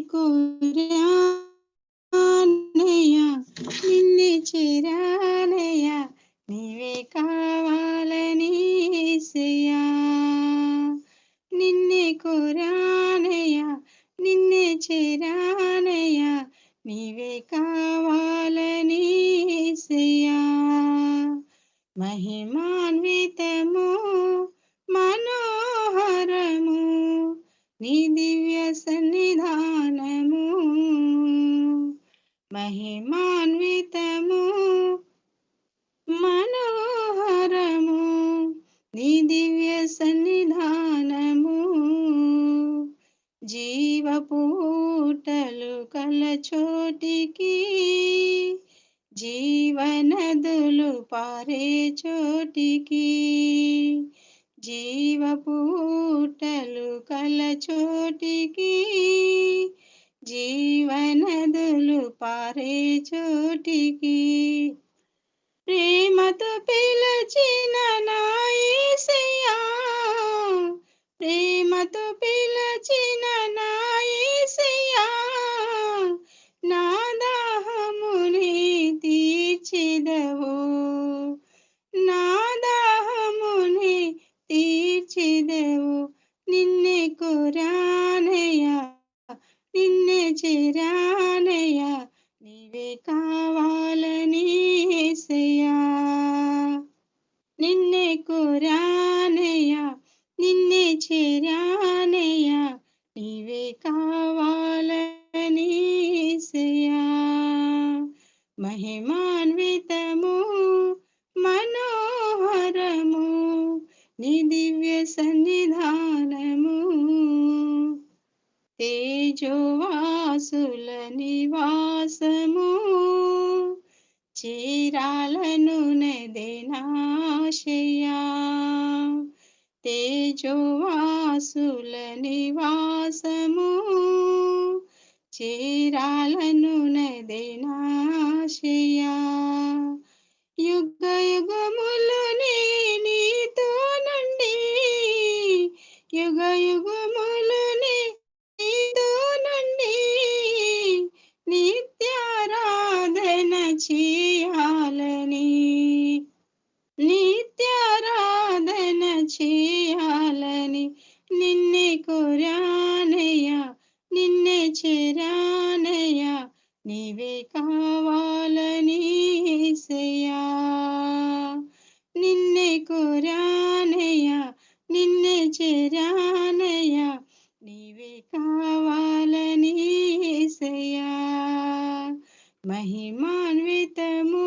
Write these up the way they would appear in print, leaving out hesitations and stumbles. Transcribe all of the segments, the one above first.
కోరానయ్యా నిన్నే చేరానయ్యా నీవే కావాలని యేసయ్యా. నిన్నే కోరానయ్యా నిన్నే చేరానయ్యా నీవే కావాలని యేసయ్యా. మహిమాన్వితము మనోహరము నీ దివ్య సన్నిధానము. మహిమాన్వితము మనోహరము నీ దివ్య సన్నిధానము. జీవపూటలు కల చోటికి జీవనదులు పారే చోటికి. జీవపూటలు కల చోటికి జీవనదులు పారే చోటికి. ప్రేమతో పిలచిన నా యేసయ్యా ప్రేమతో పిలచిన నా యేసయ్యా నా దాహముని తీర్చెదవు నా దాహముని తీర్చెదవు. నిన్నే కోరానయ్యా నిన్నే చేరానయ్యా నీవే కావాలని యేసయ్యా. నిన్నే కోరానయ్యా నిన్నే చేరానయ్యా నీవే కావాలని యేసయ్యా. మహిమాన్వితము మనోహరము నీ దివ్య సన్నిధానము. తేజోవాసుల నివాసము చేరాలను నదేనాశయా. తేజోవాసుల నివాసము చేరాలను నదేనాశయా. యుగ యుగములు నీతో నుండి యుగ యుగములు నీతో నుండి నిత్యారాధన చేయాలని నిత్యారాధన చేయాలని నిన్నే కోరానయ్యా నిన్నే చేరానయ్యా నీవే కావాలని యేసయ్యా. నిన్నే కోరానయ్యా నిన్నే చేరానయ్యా నీవే కావాలని యేసయ్యా. మహిమాన్వితము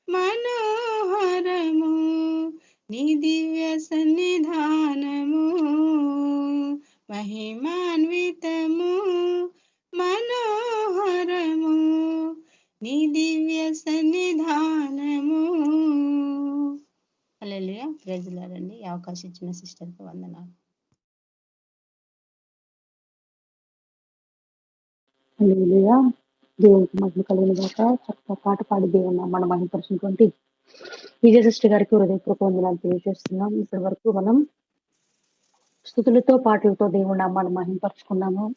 మనోహరము నీ దివ్య సన్నిధానము. మహిమాన్వితము మనోహరము నీ దివ్య సన్నిధానము. హల్లెలూయా. ప్రైజ్ ది లార్డ్ అండి. ఈ అవకాశం ఇచ్చిన సిస్టర్కి వందనాలు. హల్లెలూయా. దేవునికి మహిమ కలుగును గాక. చక్కగా పాట పాడి దేవుని నామాన్ని మహిమపరిచినటువంటి విజయ సిస్టర్ గారికి హృదయపూర్వక వందనాలు తెలియజేస్తున్నాం. ఇప్పటి వరకు మనం స్తుతులతో పాటలతో దేవుని నామాన్ని మహిమపరుచుకున్నాము.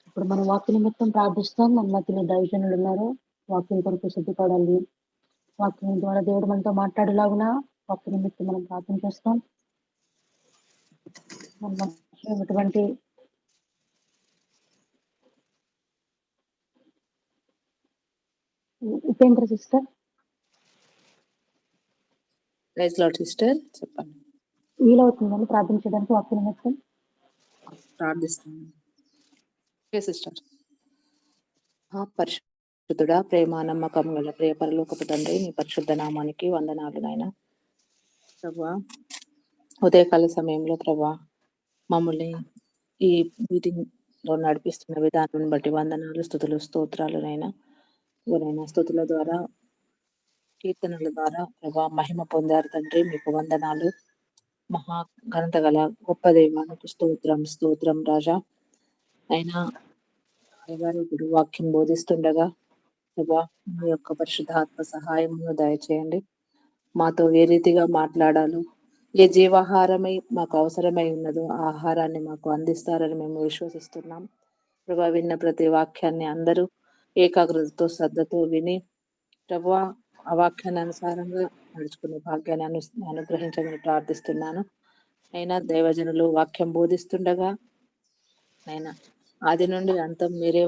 ఇప్పుడు మనం వాక్య నిమిత్తం ప్రార్థిస్తాం. మన మధ్యలో దైవజనులు ఉన్నారు. వాక్యం కొరకు సిద్ధపడాలి. వాక్యం ద్వారా దేవుడు మనతో మాట్లాడేలాగున వాక్య నిమిత్తం మనం ప్రార్థన చేస్తాం. మన మధ్యలో ఉన్నటువంటి Upendra sister praise lord sister చెప్పండి. వీలవుతుందని ప్రార్థించడానికి వాక్య నిమిత్తం ప్రార్థిస్తాను సిస్టర్. పరిశుద్ధుడా, ప్రేమ నమ్మకం గల ప్రియ పరలోకపు తండ్రి, నీ పరిశుద్ధ నామానికి వందనాలు నాయన. ప్రభా, ఉదయకాల సమయంలో ప్రభా మమ్మల్ని ఈ మీటింగ్ లో నడిపిస్తున్న విధానం బట్టి వందనాలు, స్తుతులు, స్తోత్రాలు నైనా. స్తుతుల ద్వారా కీర్తనల ద్వారా ప్రభా మహిమ పొందారు తండ్రి. మీకు వందనాలు. మహా ఘనత గల గొప్ప దైవానికి స్తోత్రం స్తోత్రం రాజా. అయినా అయ్యగారు ఇప్పుడు వాక్యం బోధిస్తుండగా ప్రభా మీ యొక్క పరిశుద్ధాత్మ సహాయమును దయచేయండి. మాతో ఏ రీతిగా మాట్లాడాలో, ఏ జీవాహారమై మాకు అవసరమై ఉన్నదో ఆ ఆహారాన్ని మాకు అందిస్తారని మేము విశ్వసిస్తున్నాం. ప్రభా విన్న ప్రతి వాక్యాన్ని అందరూ ఏకాగ్రతతో శ్రద్ధతో విని ప్రభా ఆ వాక్యాన్ని అనుసారంగా నడుచుకునే భాగ్యాన్ని అనుగ్రహించమని ప్రార్థిస్తున్నాను. అయినా దైవజనులు వాక్యం బోధిస్తుండగా నైనా ఆది నుండి అంతం మీరే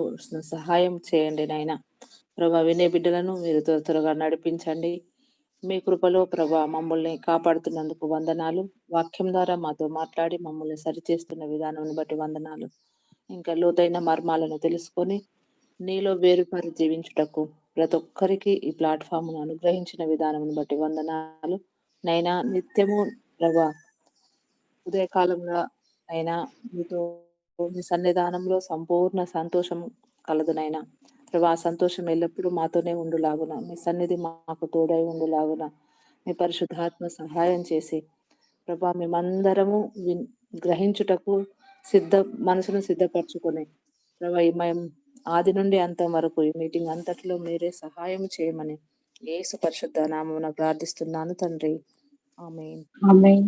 సహాయం చేయండి నైనా. ప్రభా వినే బిడ్డలను మీరు త్వరగా నడిపించండి. మీ కృపలో ప్రభా మమ్మల్ని కాపాడుతున్నందుకు వందనాలు. వాక్యం ద్వారా మాతో మాట్లాడి మమ్మల్ని సరిచేస్తున్న విధానం బట్టి వందనాలు. ఇంకా లోతైన మర్మాలను తెలుసుకొని నీలో వేరుపరి జీవించుటకు ప్రతి ఒక్కరికి ఈ ప్లాట్ఫామ్ను అనుగ్రహించిన విధానం బట్టి వందనాలు. నైనా నిత్యము ప్రభా ఉదయకాలంలో అయినా మీతో మీ సన్నిధానంలో సంపూర్ణ సంతోషం కలదునైనా. ప్రభా ఆ సంతోషం ఎల్లప్పుడూ మాతోనే ఉండులాగున, మీ సన్నిధి మాకు తోడై ఉండులాగున మీ పరిశుద్ధాత్మ సహాయం చేసి ప్రభా మేమందరము గ్రహించుటకు మనసును సిద్ధపరచుకొని ప్రభా మేము ఆది నుండి అంతం వరకు ఈ మీటింగ్ అంతట్లో మీరే సహాయం చేయమని యేసు పరిశుద్ధ నామమున ప్రార్థిస్తున్నాను తండ్రి. ఆమేన్. ఆమేన్.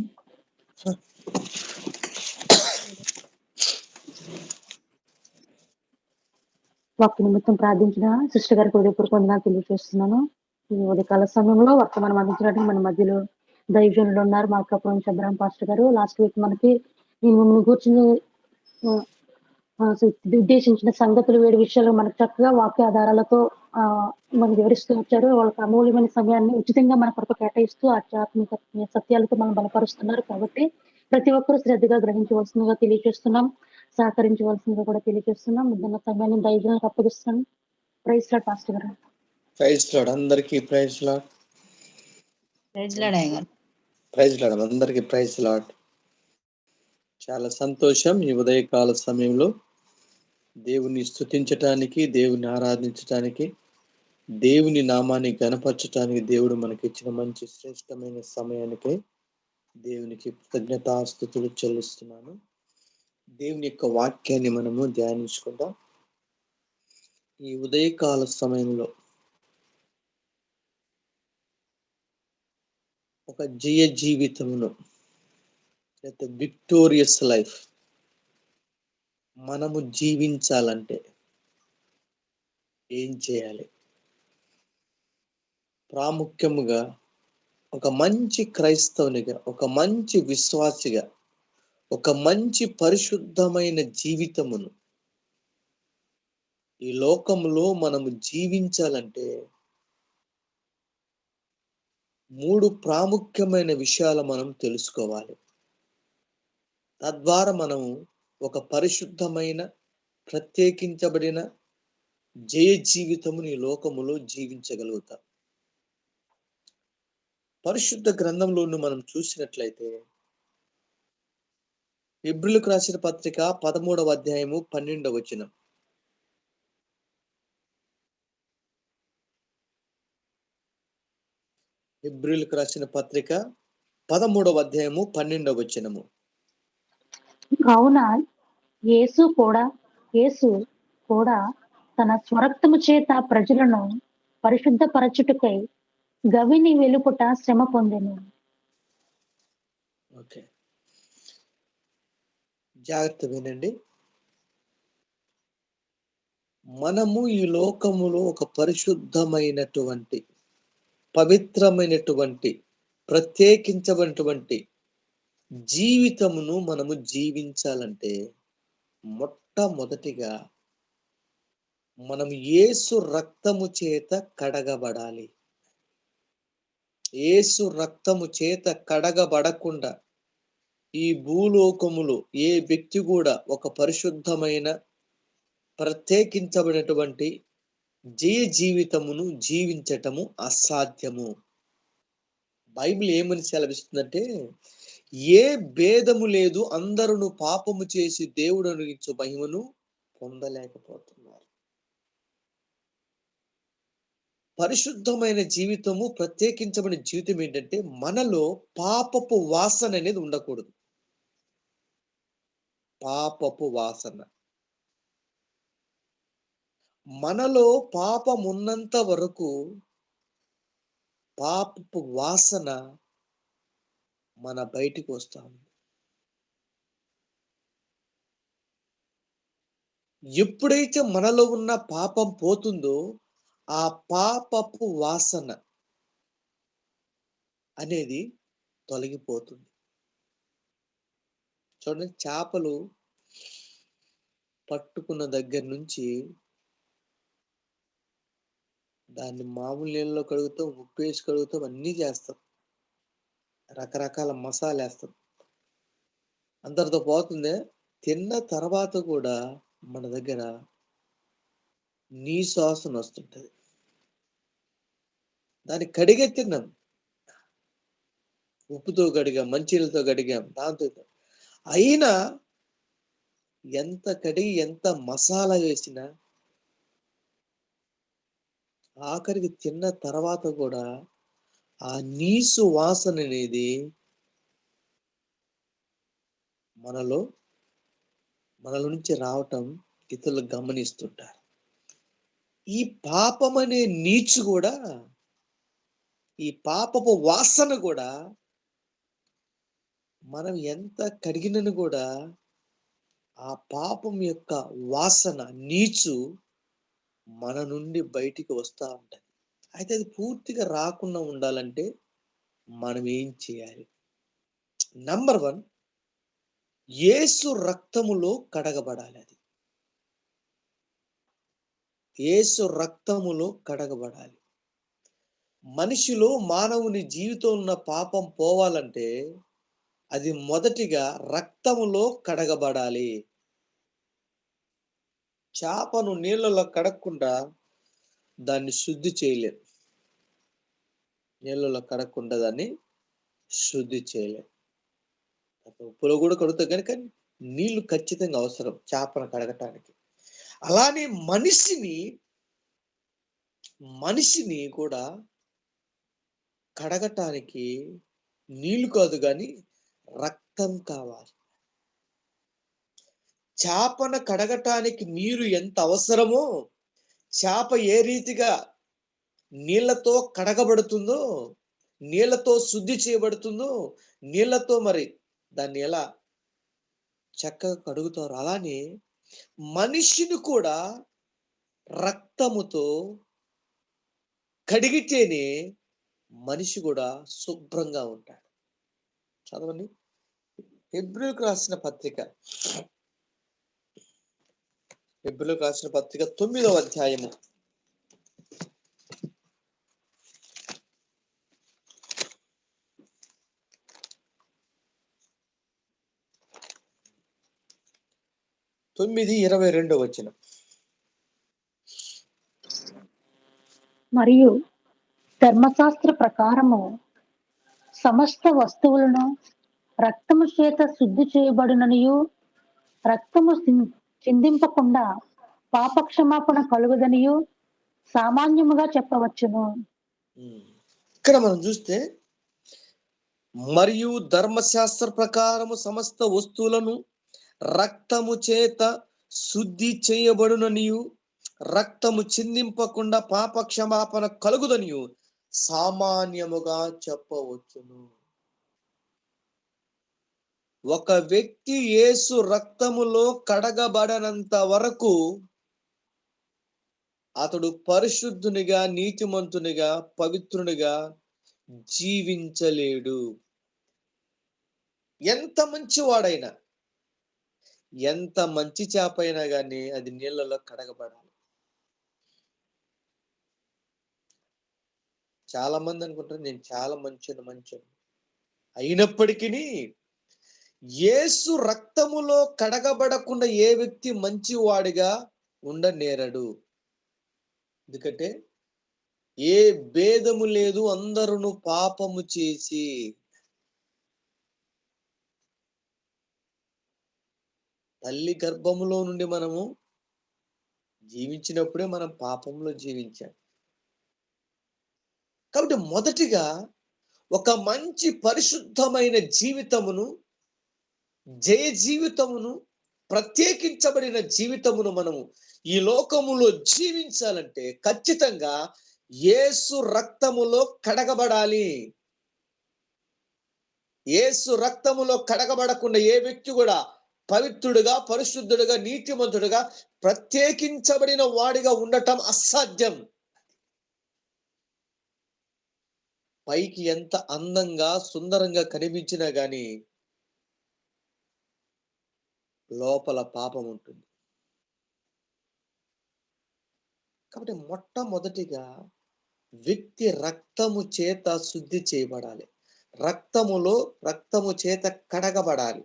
వాక్య నిమిత్తం ప్రార్థించిన సిస్టర్ గారికి హృదయపూర్వక వందనాలు తెలియజేస్తున్నాను. ఈ ఉదయకాల సమయంలో వర్తమానం అందించడానికి మన మధ్యలో దైవజనులు ఉన్నారు. మార్కాపురం చంద్రరామ్ పాస్టర్ గారు. లాస్ట్ వీక్ మనకి మిమ్మల్ని కూర్చుని ఉద్దేశించిన సంగతులు వేడి విషయాలు మనకు చక్కగా వాక్య ఆధారాలతో మనకు వివరిస్తూ వచ్చారు. వాళ్ళకి అమూల్యమైన సమయాన్ని ఉచితంగా మన కొరకు కేటాయిస్తూ ఆధ్యాత్మిక సత్యాలతో మనం బలపరుస్తున్నారు. కాబట్టి ప్రతి ఒక్కరూ శ్రద్ధగా గ్రహించవలసిందిగా తెలియజేస్తున్నాం, సహకరించవలసిందిగా కూడా తెలియజేస్తున్నాం. ముద్దన్న సమయాన్ని దైవజనులకు అప్పగిస్తున్నాను. ప్రైజ్ లార్డ్ పాస్టర్ గారు. ప్రైజ్ లార్డ్ అందరికీ ప్రైజ్ లార్డ్. ప్రైజ్ లార్డ్ అయ్యగారు. ప్రైజ్ లార్డ్ అందరికీ ప్రైజ్ లార్డ్. చాలా సంతోషం ఈ ఉదయకాల సమయంలో దేవుని స్తుతించటానికి, దేవుని ఆరాధించటానికి, దేవుని నామాన్ని గణపరచటానికి దేవుడు మనకిచ్చిన మంచి శ్రేష్టమైన సమయానికి దేవునికి కృతజ్ఞతాస్తుతులు చెల్లిస్తున్నాను. దేవుని యొక్క వాక్యాన్ని మనము ధ్యానించుకుందాం. ఈ ఉదయకాల సమయంలో ఒక జయ జీవితమును, విక్టోరియస్ లైఫ్ మనము జీవించాలంటే ఏం చేయాలి? ప్రాముఖ్యముగా ఒక మంచి క్రైస్తవునిగా, ఒక మంచి విశ్వాసిగా, ఒక మంచి పరిశుద్ధమైన జీవితమును ఈ లోకములో మనము జీవించాలంటే 3 ప్రాముఖ్యమైన విషయాలు మనం తెలుసుకోవాలి. తద్వారా మనము ఒక పరిశుద్ధమైన, ప్రత్యేకించబడిన జయ జీవితముని ఈ లోకములో జీవించగలుగుతాం. పరిశుద్ధ గ్రంథంలోను మనం చూసినట్లయితే హెబ్రీయులకు రాసిన పత్రిక 13వ అధ్యాయము 12వ వచనం. హెబ్రీయులకు రాసిన పత్రిక 13వ అధ్యాయము 12వ వచనము. కావున యేసు కూడా తన స్వరక్తము చేత ప్రజలను పరిశుద్ధపరచుటకై గవిని వెలుపుట శ్రమ పొందెను. ఓకే, జాగ్రత్త వినండి. మనము ఈ లోకములో ఒక పరిశుద్ధమైనటువంటి, పవిత్రమైనటువంటి, ప్రత్యేకించబడినటువంటి జీవితమును మనము జీవించాలంటే మొట్టమొదటిగా మనం యేసు రక్తము చేత కడగబడాలి. యేసు రక్తము చేత కడగబడకుండా ఈ భూలోకములో ఏ వ్యక్తి కూడా ఒక పరిశుద్ధమైన, ప్రత్యేకించబడినటువంటి జయ జీవితమును జీవించటము అసాధ్యము. బైబిల్ ఏమని సెలవిస్తుందంటే, ఏ భేదము లేదు, అందరూ పాపము చేసి దేవుడు అనుగ్రహించు మహిమను పొందలేకపోతున్నారు. పరిశుద్ధమైన జీవితము, ప్రత్యేకించబడిన జీవితం ఏంటంటే మనలో పాపపు వాసన అనేది ఉండకూడదు. పాపపు వాసన మనలో పాపం ఉన్నంత వరకు పాపపు వాసన మన బయటికి వస్తా ఉంది. ఎప్పుడైతే మనలో ఉన్న పాపం పోతుందో ఆ పాపపు వాసన అనేది తొలగిపోతుంది. చూడండి, చేపలు పట్టుకున్న దగ్గర నుంచి దాన్ని మామూలు నీళ్ళలో కడుగుతాం, ఉప్పు వేసి కడుగుతాం, అన్నీ చేస్తాం, రకరకాల మసాలా వేస్తాం, అందరితో పోతుందే. తిన్న తర్వాత కూడా మన దగ్గర నీ వాసన వస్తుంటది. దాన్ని కడిగే తిన్నాం, ఉప్పుతో కడిగాం, మంచినీళ్ళతో కడిగాం, దాంతో అయినా ఎంత కడిగి ఎంత మసాలా వేసినా ఆఖరికి తిన్న తర్వాత కూడా ఆ నీసు వాసన అనేది మనలో నుంచి రావటం ఇతరులు గమనిస్తుంటారు. ఈ పాపం అనే నీచు కూడా, ఈ పాపపు వాసన కూడా మనం ఎంత కడిగినను కూడా ఆ పాపం యొక్క వాసన నీచు మన నుండి బయటికి వస్తూ ఉంటది. అయితే అది పూర్తిగా రాకుండా ఉండాలంటే మనం ఏం చేయాలి? నంబర్ 1, యేసు రక్తములో కడగబడాలి. అది యేసు రక్తములో కడగబడాలి. మనిషిలో, మానవుని జీవితంలో ఉన్న పాపం పోవాలంటే అది మొదటిగా రక్తములో కడగబడాలి. చేపను నీళ్ళలో కడగకుండా దాన్ని శుద్ధి చేయలేం. నీళ్ళలో కడగకుండా దాన్ని శుద్ధి చేయలేం. ఉప్పులో కూడా కడుగుతాం, కనుక నీళ్లు ఖచ్చితంగా అవసరం చేపను కడగటానికి. అలానే మనిషిని కూడా కడగటానికి నీళ్లు కాదు కానీ రక్తం కావాలి. చేపను కడగటానికి నీరు ఎంత అవసరమో, చేప ఏ రీతిగా నీళ్లతో కడగబడుతుందో, నీళ్లతో శుద్ధి చేయబడుతుందో, నీళ్లతో మరి దాన్ని ఎలా చక్కగా కడుగుతారు, అలానే మనిషిని కూడా రక్తముతో కడిగితేనే మనిషి కూడా శుభ్రంగా ఉంటాడు. చదవండి, హెబ్రీయులకు రాసిన పత్రిక 9వ అధ్యాయము 9:22 వచనం. మరియు ధర్మశాస్త్ర ప్రకారము సమస్త వస్తువులను రక్తము చేత శుద్ధి చేయబడుననియు, రక్తము చిందింపకుండా పాపక్షమాపణ కలుగుదనియు సామాన్యముగా చెప్పవచ్చును. ఇక్కడ మనం చూస్తే, మరియు ధర్మశాస్త్ర ప్రకారము సమస్త వస్తువులను రక్తము చేత శుద్ధి చేయబడుననియు, రక్తము చిందింపకుండా పాప క్షమాపణ కలుగుదనియు సామాన్యముగా చెప్పవచ్చును. ఒక వ్యక్తి యేసు రక్తములో కడగబడనంత వరకు అతడు పరిశుద్ధునిగా, నీతిమంతునిగా, పవిత్రునిగా జీవించలేడు. ఎంత మంచివాడైనా, ఎంత మంచి చేప అయినా కానీ అది నీళ్ళలో కడగబడాలి. చాలా మంది అనుకుంటారు నేను చాలా మంచి అయినప్పటికీ యేసు రక్తములో కడగబడకుండా ఏ వ్యక్తి మంచివాడిగా ఉండనేరడు. ఎందుకంటే ఏ భేదము లేదు, అందరూ పాపము చేసి. తల్లి గర్భములో నుండి మనము జీవించినప్పుడే మనం పాపంలో జీవించాం. కాబట్టి మొదటిగా ఒక మంచి పరిశుద్ధమైన జీవితమును, జయ జీవితమును, ప్రత్యేకించబడిన జీవితమును మనము ఈ లోకములో జీవించాలంటే ఖచ్చితంగా యేసు రక్తములో కడగబడాలి. యేసు రక్తములో కడగబడకుండా ఏ వ్యక్తి కూడా పవిత్రుడుగా, పరిశుద్ధుడుగా, నీతిమంతుడుగా, ప్రత్యేకించబడిన వాడిగా ఉండటం అసాధ్యం. పైకి ఎంత అందంగా సుందరంగా కనిపించినా గాని లోపల పాపం ఉంటుంది. కాబట్టి మొట్టమొదటిగా వ్యక్తి రక్తము చేత శుద్ధి చేయబడాలి. రక్తము చేత కడగబడాలి.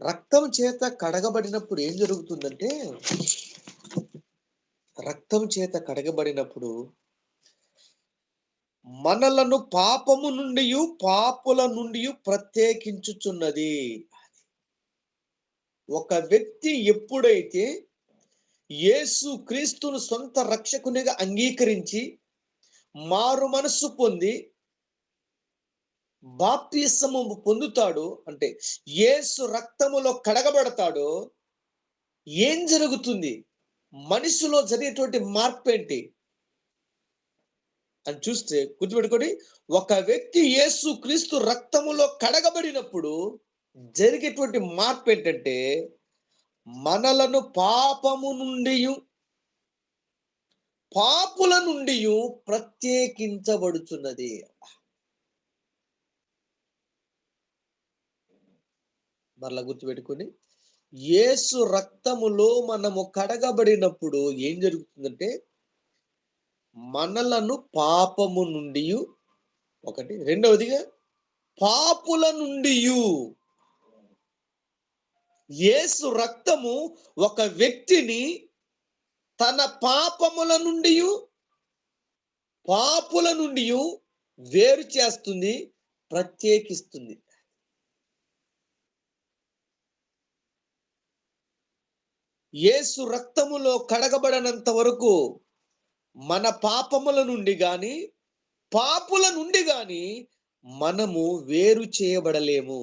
రక్తం చేత కడగబడినప్పుడు ఏం జరుగుతుందంటే, రక్తం చేత కడగబడినప్పుడు మనలను పాపము నుండి పాపుల నుండి ప్రత్యేకించుచున్నది. ఒక వ్యక్తి ఎప్పుడైతే యేసు క్రీస్తును సొంత రక్షకునిగా అంగీకరించి మారు మనస్సు పొంది బాప్తిసము పొందుతాడు, అంటే యేసు రక్తములో కడగబడతాడో, ఏం జరుగుతుంది? మనిషిలో జరిగేటువంటి మార్పు ఏంటి అని చూస్తే గుర్తుపెట్టుకోండి. ఒక వ్యక్తి యేసు క్రీస్తు రక్తములో కడగబడినప్పుడు జరిగేటువంటి మార్పు ఏంటంటే, మనలను పాపము నుండి పాపుల నుండి ప్రత్యేకించబడుచున్నది. మరలా గుర్తుపెట్టుకొని, యేసు రక్తములో మనము కడగబడినప్పుడు ఏం జరుగుతుందంటే, మనలను పాపము నుండి ఒకటి, రెండవదిగా పాపుల నుండి. యేసు రక్తము ఒక వ్యక్తిని తన పాపముల నుండి పాపుల నుండి వేరు చేస్తుంది, ప్రత్యేకిస్తుంది. యేసు రక్తములో కడగబడనంత వరకు మన పాపముల నుండి గాని పాపుల నుండి గాని మనము వేరు చేయబడలేము,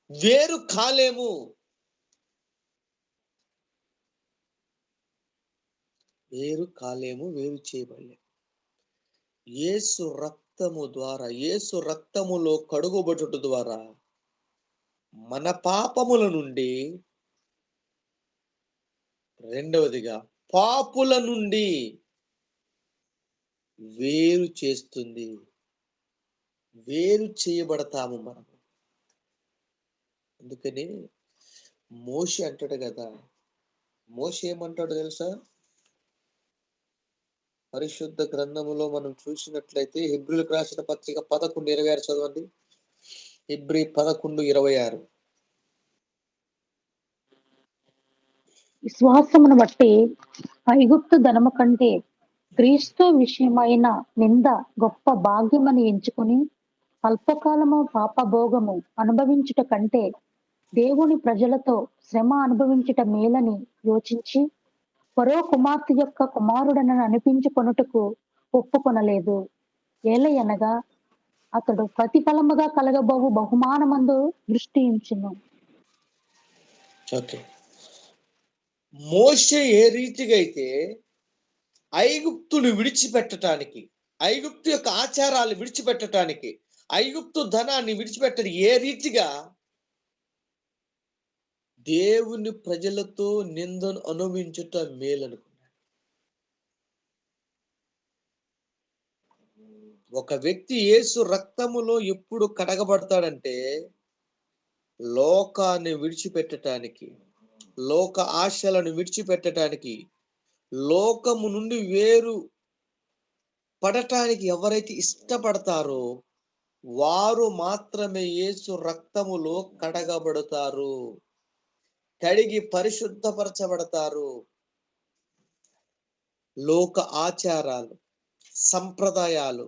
వేరు కాలేము. వేరు చేయబడలేము. యేసు రక్తము ద్వారా, యేసు రక్తములో కడుగుబడుట ద్వారా మన పాపముల నుండి, రెండవదిగా పాపుల నుండి వేరు చేస్తుంది. వేరు చేయబడతాము మనం. అందుకని మోషే అంటాడు కదా, మోషే ఏమంటాడు తెలుసా? పరిశుద్ధ గ్రంథములో మనం చూసినట్లయితే హెబ్రీయులకు రాసిన పత్రిక 11:26 చదవండి. హెబ్రీ 11:26. విశ్వాసమును బట్టి ఐగుప్తు ధనము కంటే క్రీస్తు విషయమైన నింద గొప్ప భాగ్యమని ఎంచుకుని అల్పకాలము పాపభోగము అనుభవించుట కంటే దేవుని ప్రజలతో శ్రమ అనుభవించుట మేలని యోచించి ఫరో కుమార్తె యొక్క కుమారుడనని అనిపించుకొనుటకు ఒప్పుకొనలేదు. ఏలయనగా అతడు ప్రతిఫలముగా కలగబోవు బహుమానమందు దృష్టి ఉంచును. ఓకే, మోషే ఏ రీతిగా అయితే ఐగుప్తును విడిచిపెట్టడానికి, ఐగుప్తు యొక్క ఆచారాలు విడిచిపెట్టడానికి, ఐగుప్తు ధనాన్ని విడిచిపెట్టడం ఏ రీతిగా దేవుని ప్రజలతో నిందను అనుభవించుట మేలనుకున్నాడు. ఒక వ్యక్తి యేసు రక్తములో ఎప్పుడు కడగబడతాడంటే, లోకాన్ని విడిచిపెట్టడానికి, లోక ఆశలను విడిచిపెట్టడానికి, లోకము నుండి వేరు పడటానికి ఎవరైతే ఇష్టపడతారో వారు మాత్రమే యేసు రక్తములో కడగబడతారు, కడిగి పరిశుద్ధపరచబడతారు. లోక ఆచారాలు, సంప్రదాయాలు,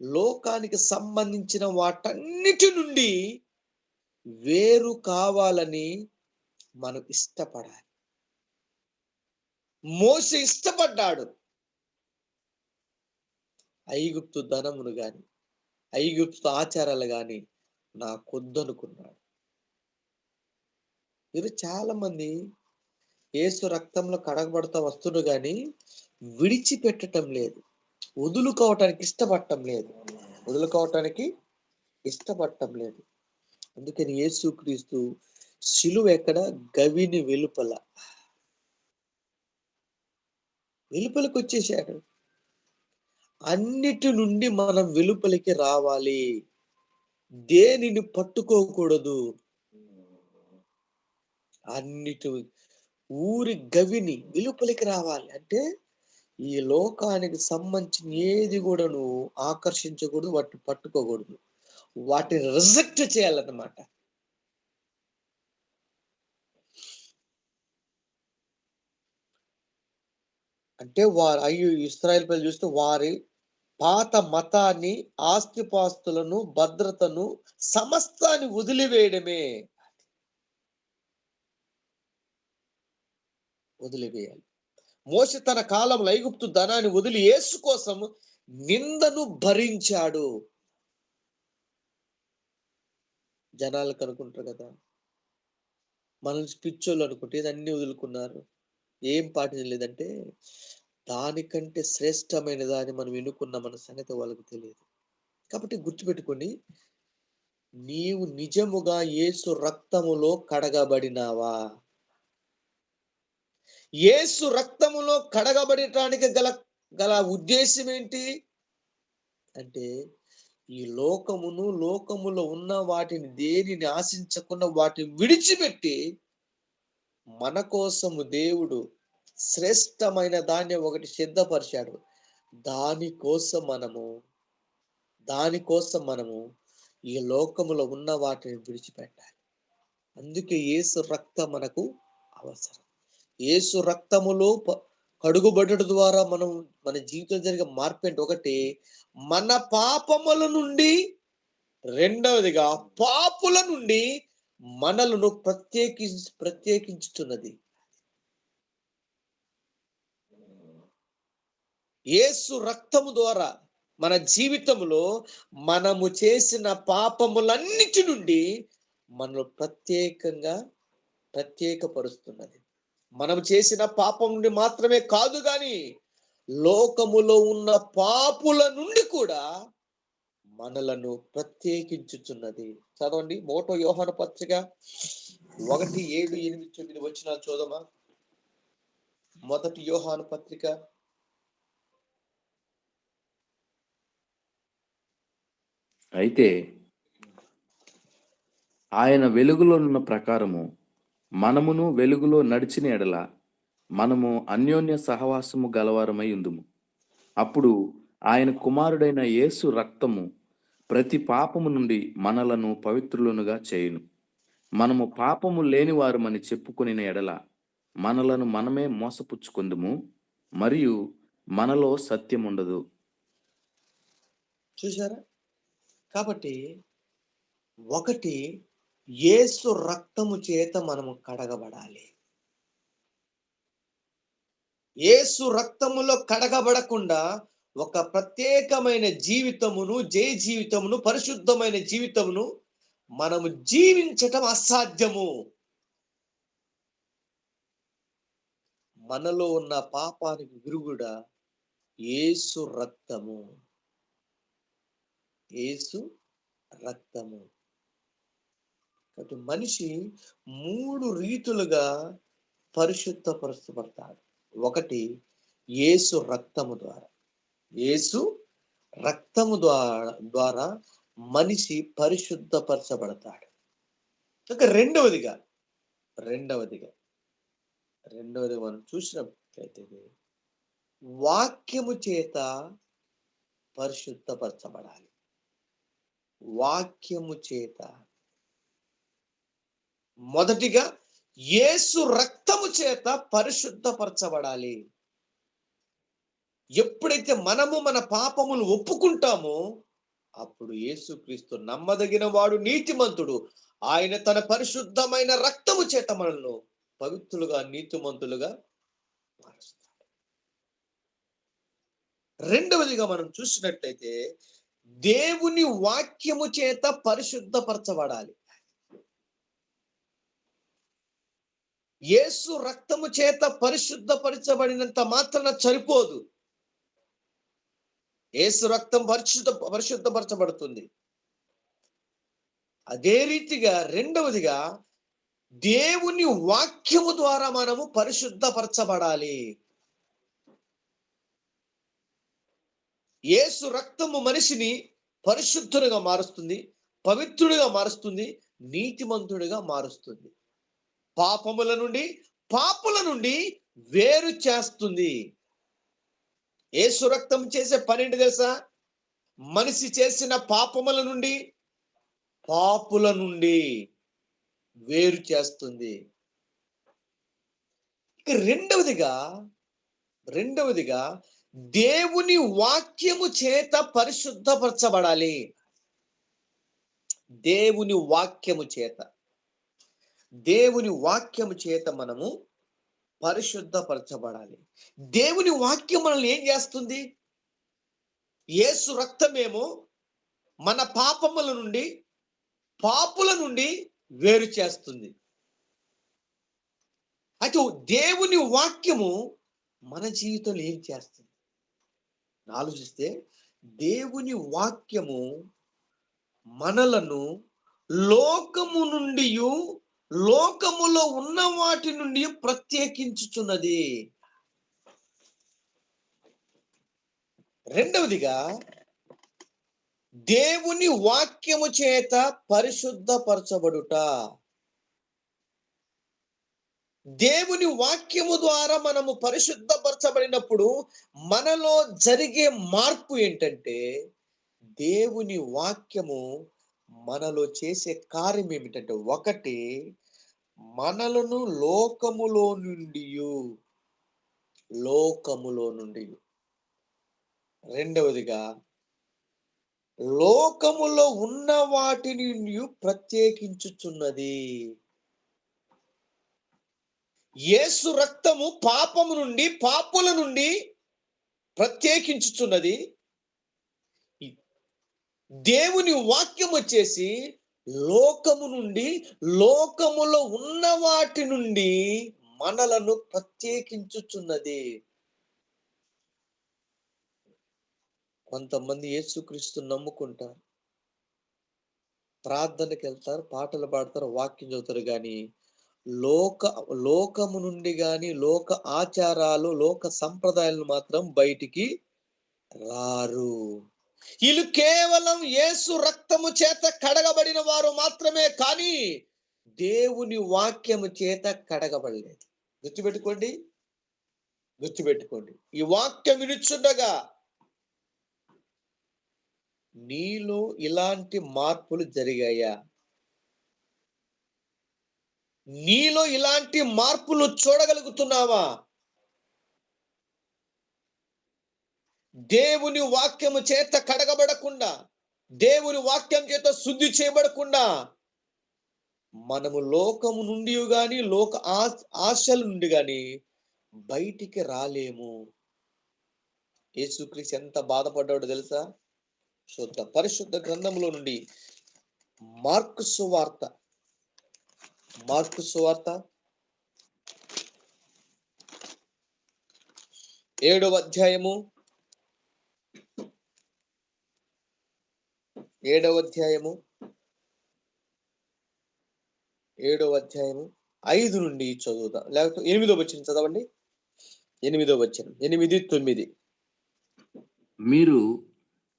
లోకానికి సంబంధించిన వాటన్నిటి నుండి వేరు కావాలని మనం ఇష్టపడాలి. మోషే ఇష్టపడ్డాడు. ఐగుప్తు ధనమును గాని ఐగుప్తు ఆచారాలు గాని నాకొద్దనుకున్నాడు. మీరు చాలా మంది యేసు రక్తంలో కడగబడతా వస్తున్నారు కానీ విడిచిపెట్టడం లేదు, వదులుకోవటానికి ఇష్టపడటం లేదు. అందుకని యేసుక్రీస్తు సిలువ ఎక్కడ? గవిని వెలుపలికి వచ్చేసాడు. అన్నిటి నుండి మనం వెలుపలికి రావాలి. దేనిని పట్టుకోకూడదు. అన్నిటి ఊరి గవిని వెలుపలికి రావాలి అంటే ఈ లోకానికి సంబంధించిన ఏది కూడా నువ్వు ఆకర్షించకూడదు, వాటిని పట్టుకోకూడదు, వాటిని రిజెక్ట్ చేయాలన్నమాట. అంటే ఇశ్రాయేలు ప్రజలు చూస్తే వారి పాత మతాన్ని, ఆస్తిపాస్తులను, భద్రతను, సమస్తాన్ని వదిలివేయాలి. మోషే తన కాలంలో ఐగుప్తు ధనాన్ని వదిలి యేసు కోసం నిందను భరించాడు. జనాలకు అనుకుంటారు కదా, మనల్ని పిచ్చోళ్ళు అనుకుంటే ఇదన్నీ వదులుకున్నారు, ఏం పాటించలేదంటే దానికంటే శ్రేష్టమైన దాన్ని మనం ఎన్నుకున్న మన సంగతి వాళ్ళకు తెలియదు. కాబట్టి గుర్తుపెట్టుకోండి, నీవు నిజముగా యేసు రక్తములో కడగబడినావా? యేసు రక్తములో కడగబడటానికి గల ఉద్దేశం ఏంటి అంటే, ఈ లోకములో ఉన్న వాటిని దేనిని ఆశించకుండా వాటిని విడిచిపెట్టి మన కోసము దేవుడు శ్రేష్టమైన దాన్ని ఒకటి సిద్ధపరిచాడు. దానికోసం మనము ఈ లోకములో ఉన్న వాటిని విడిచిపెట్టాలి. అందుకే యేసు రక్తం మనకు అవసరం. యేసు రక్తములో కడుగుబడడం ద్వారా మన జీవితం జరిగే మార్పు ఏంటి? ఒకటి, మన పాపముల నుండి, రెండవదిగా పాపుల నుండి మనలను ప్రత్యేకించుతున్నది. యేసు రక్తము ద్వారా మన జీవితంలో మనము చేసిన పాపములన్నిటి నుండి మనల్ని ప్రత్యేకపరుస్తున్నది. మనం చేసిన పాపం నుండి మాత్రమే కాదు గాని లోకములో ఉన్న పాపుల నుండి కూడా మనలను ప్రత్యేకించుచున్నది. చదవండి, 1 యోహాను పత్రిక 1:7-8 వచనాలు చూద్దామా? 1 యోహాను పత్రిక అయితే ఆయన వెలుగులో ఉన్న ప్రకారము మనమును వెలుగులో నడిచిన ఎడల మనము అన్యోన్య సహవాసము గలవారమై ఉందుము. అప్పుడు ఆయన కుమారుడైన యేసు రక్తము ప్రతి పాపము నుండి మనలను పవిత్రులనుగా చేయును. మనము పాపము లేనివారమని చెప్పుకొనిన ఎడల మనలను మనమే మోసపుచ్చుకొందుము, మరియు మనలో సత్యం ఉండదు. చూసారా? కాబట్టి ఒకటి, యేసు రక్తము చేత మనము కడగబడాలి. యేసు రక్తములో కడగబడకుండా ఒక ప్రత్యేకమైన జీవితమును, జీవితమును, పరిశుద్ధమైన జీవితమును మనము జీవించటం అసాధ్యము. మనలో ఉన్న పాపానికి విరుగుడ యేసు రక్తము. యేసు రక్తము. కాబట్టి మనిషి 3 రీతులుగా పరిశుద్ధపరచబడతాడు. ఒకటి, యేసు రక్తము ద్వారా. యేసు రక్తము ద్వారా మనిషి పరిశుద్ధపరచబడతాడు. రెండవదిగా మనం చూసినట్లయితే వాక్యము చేత పరిశుద్ధపరచబడాలి. వాక్యము చేత. మొదటిగా యేసు రక్తము చేత పరిశుద్ధపరచబడాలి. ఎప్పుడైతే మనము మన పాపములు ఒప్పుకుంటామో అప్పుడు యేసుక్రీస్తు నమ్మదగిన వాడు, నీతిమంతుడు. ఆయన తన పరిశుద్ధమైన రక్తము చేత మనల్ని పవిత్రులుగా, నీతిమంతులుగా మారుస్తాడు. రెండవదిగా మనం చూసినట్లయితే దేవుని వాక్యము చేత పరిశుద్ధపరచబడాలి. యేసు రక్తము చేత పరిశుద్ధపరచబడినంత మాత్రాన సరిపోదు. యేసు రక్తం పరిశుద్ధపరచబడుతుంది. అదే రీతిగా రెండవదిగా దేవుని వాక్యము ద్వారా మనము పరిశుద్ధపరచబడాలి. యేసు రక్తము మనిషిని పరిశుద్ధుడిగా మారుస్తుంది, పవిత్రుడిగా మారుస్తుంది, నీతిమంతుడిగా మారుస్తుంది. పాపముల నుండి, పాపుల నుండి వేరు చేస్తుంది. యేసు రక్తం చేసే పని ఏంటి తెలుసా? మనిషి చేసిన పాపముల నుండి, పాపుల నుండి వేరు చేస్తుంది. ఇక రెండవదిగా దేవుని వాక్యము చేత పరిశుద్ధపరచబడాలి. దేవుని వాక్యము చేత మనము పరిశుద్ధపరచబడాలి. దేవుని వాక్యం మనల్ని ఏం చేస్తుంది? యేసు రక్తమేమో మన పాపముల నుండి, పాపుల నుండి వేరు చేస్తుంది. అయితే దేవుని వాక్యము మన జీవితంలో ఏం చేస్తుంది ఆలోచిస్తే, దేవుని వాక్యము మనలను లోకము నుండి, లోకములో ఉన్న వాటి నుండి ప్రత్యేకించుచున్నది. రెండవదిగా దేవుని వాక్యము చేత పరిశుద్ధపరచబడుట. దేవుని వాక్యము ద్వారా మనము పరిశుద్ధపరచబడినప్పుడు మనలో జరిగే మార్పు ఏంటంటే, దేవుని వాక్యము మనలో చేసే కార్యం ఏమిటంటే, ఒకటి, మనలను లోకములో నుండి, రెండవదిగా లోకములో ఉన్న వాటిని ప్రత్యేకించుచున్నది. యేసు రక్తము పాపము నుండి, పాపుల నుండి ప్రత్యేకించుచున్నది. దేవుని వాక్యం వచ్చేసి లోకము నుండి, లోకములో ఉన్న వాటి నుండి మనలను ప్రత్యేకించుచున్నది. కొంతమంది యేసుక్రీస్తు నమ్ముకుంటారు, ప్రార్థనకి వెళ్తారు, పాటలు పాడతారు, వాక్యం చదువుతారు, కానీ లోకము నుండి గాని, లోక ఆచారాలు, లోక సంప్రదాయాలను మాత్రం బయటికి రారు. వీళ్ళు కేవలం యేసు రక్తము చేత కడగబడిన వారు మాత్రమే, కానీ దేవుని వాక్యము చేత కడగబడలేదు. గుర్తుపెట్టుకోండి. ఈ వాక్యం వినుచుండగా నీలో ఇలాంటి మార్పులు జరిగాయా? నీలో ఇలాంటి మార్పులు చూడగలుగుతున్నావా? దేవుని వాక్యము చేత కడగబడకుండా, దేవుని వాక్యం చేత శుద్ధి చేయబడకుండా మనము లోకము నుండి గాని, లోక ఆశల నుండి గాని బయటికి రాలేము. యేసుక్రీస్తు ఎంత బాధపడ్డాడో తెలుసా? పరిశుద్ధ గ్రంథంలో నుండి మార్కు సువార్త 7వ అధ్యాయము 5 నుండి చదువుతా, లేకపోతే 8వ వచనం చదవండి. 8వ వచనం, 8, 9. మీరు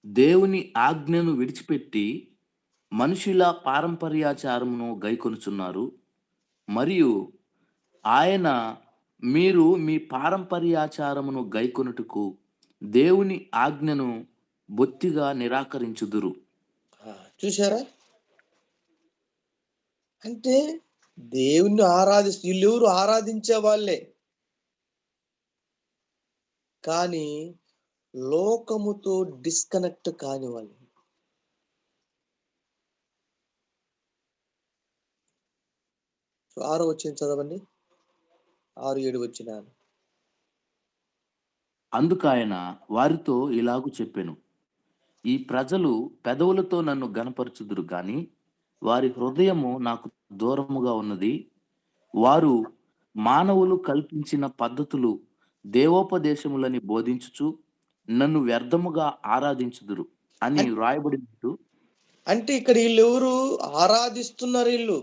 దేవుని ఆజ్ఞను విడిచిపెట్టి మనుషుల పారంపర్యాచారమును గైకొనుచున్నారు, మరియు ఆయన మీరు మీ పారంపర్యాచారమును గైకొనుటకు దేవుని ఆజ్ఞను బొత్తిగా నిరాకరించుదురు. చూసారా? అంటే దేవుణ్ణి వీళ్ళెవరు ఆరాధించే వాళ్ళే, కానీ లోకముతో డిస్కనెక్ట్ కాని వాళ్ళు. 6వ వచనం చదవండి, 6, 7 వచనాలు. అందుకాయన వారితో ఇలాగు చెప్పెను, ఈ ప్రజలు పెదవులతో నన్ను గనపరచుదురు గాని వారి హృదయము నాకు దూరముగా ఉన్నది. వారు మానవులు కల్పించిన పద్ధతులు దేవోపదేశములని బోధించుచు నన్ను వ్యర్థముగా ఆరాధించుదురు అని వ్రాయబడినట్టు. అంటే ఇక్కడ వీళ్ళు ఎవరు ఆరాధిస్తున్నారు? వీళ్ళు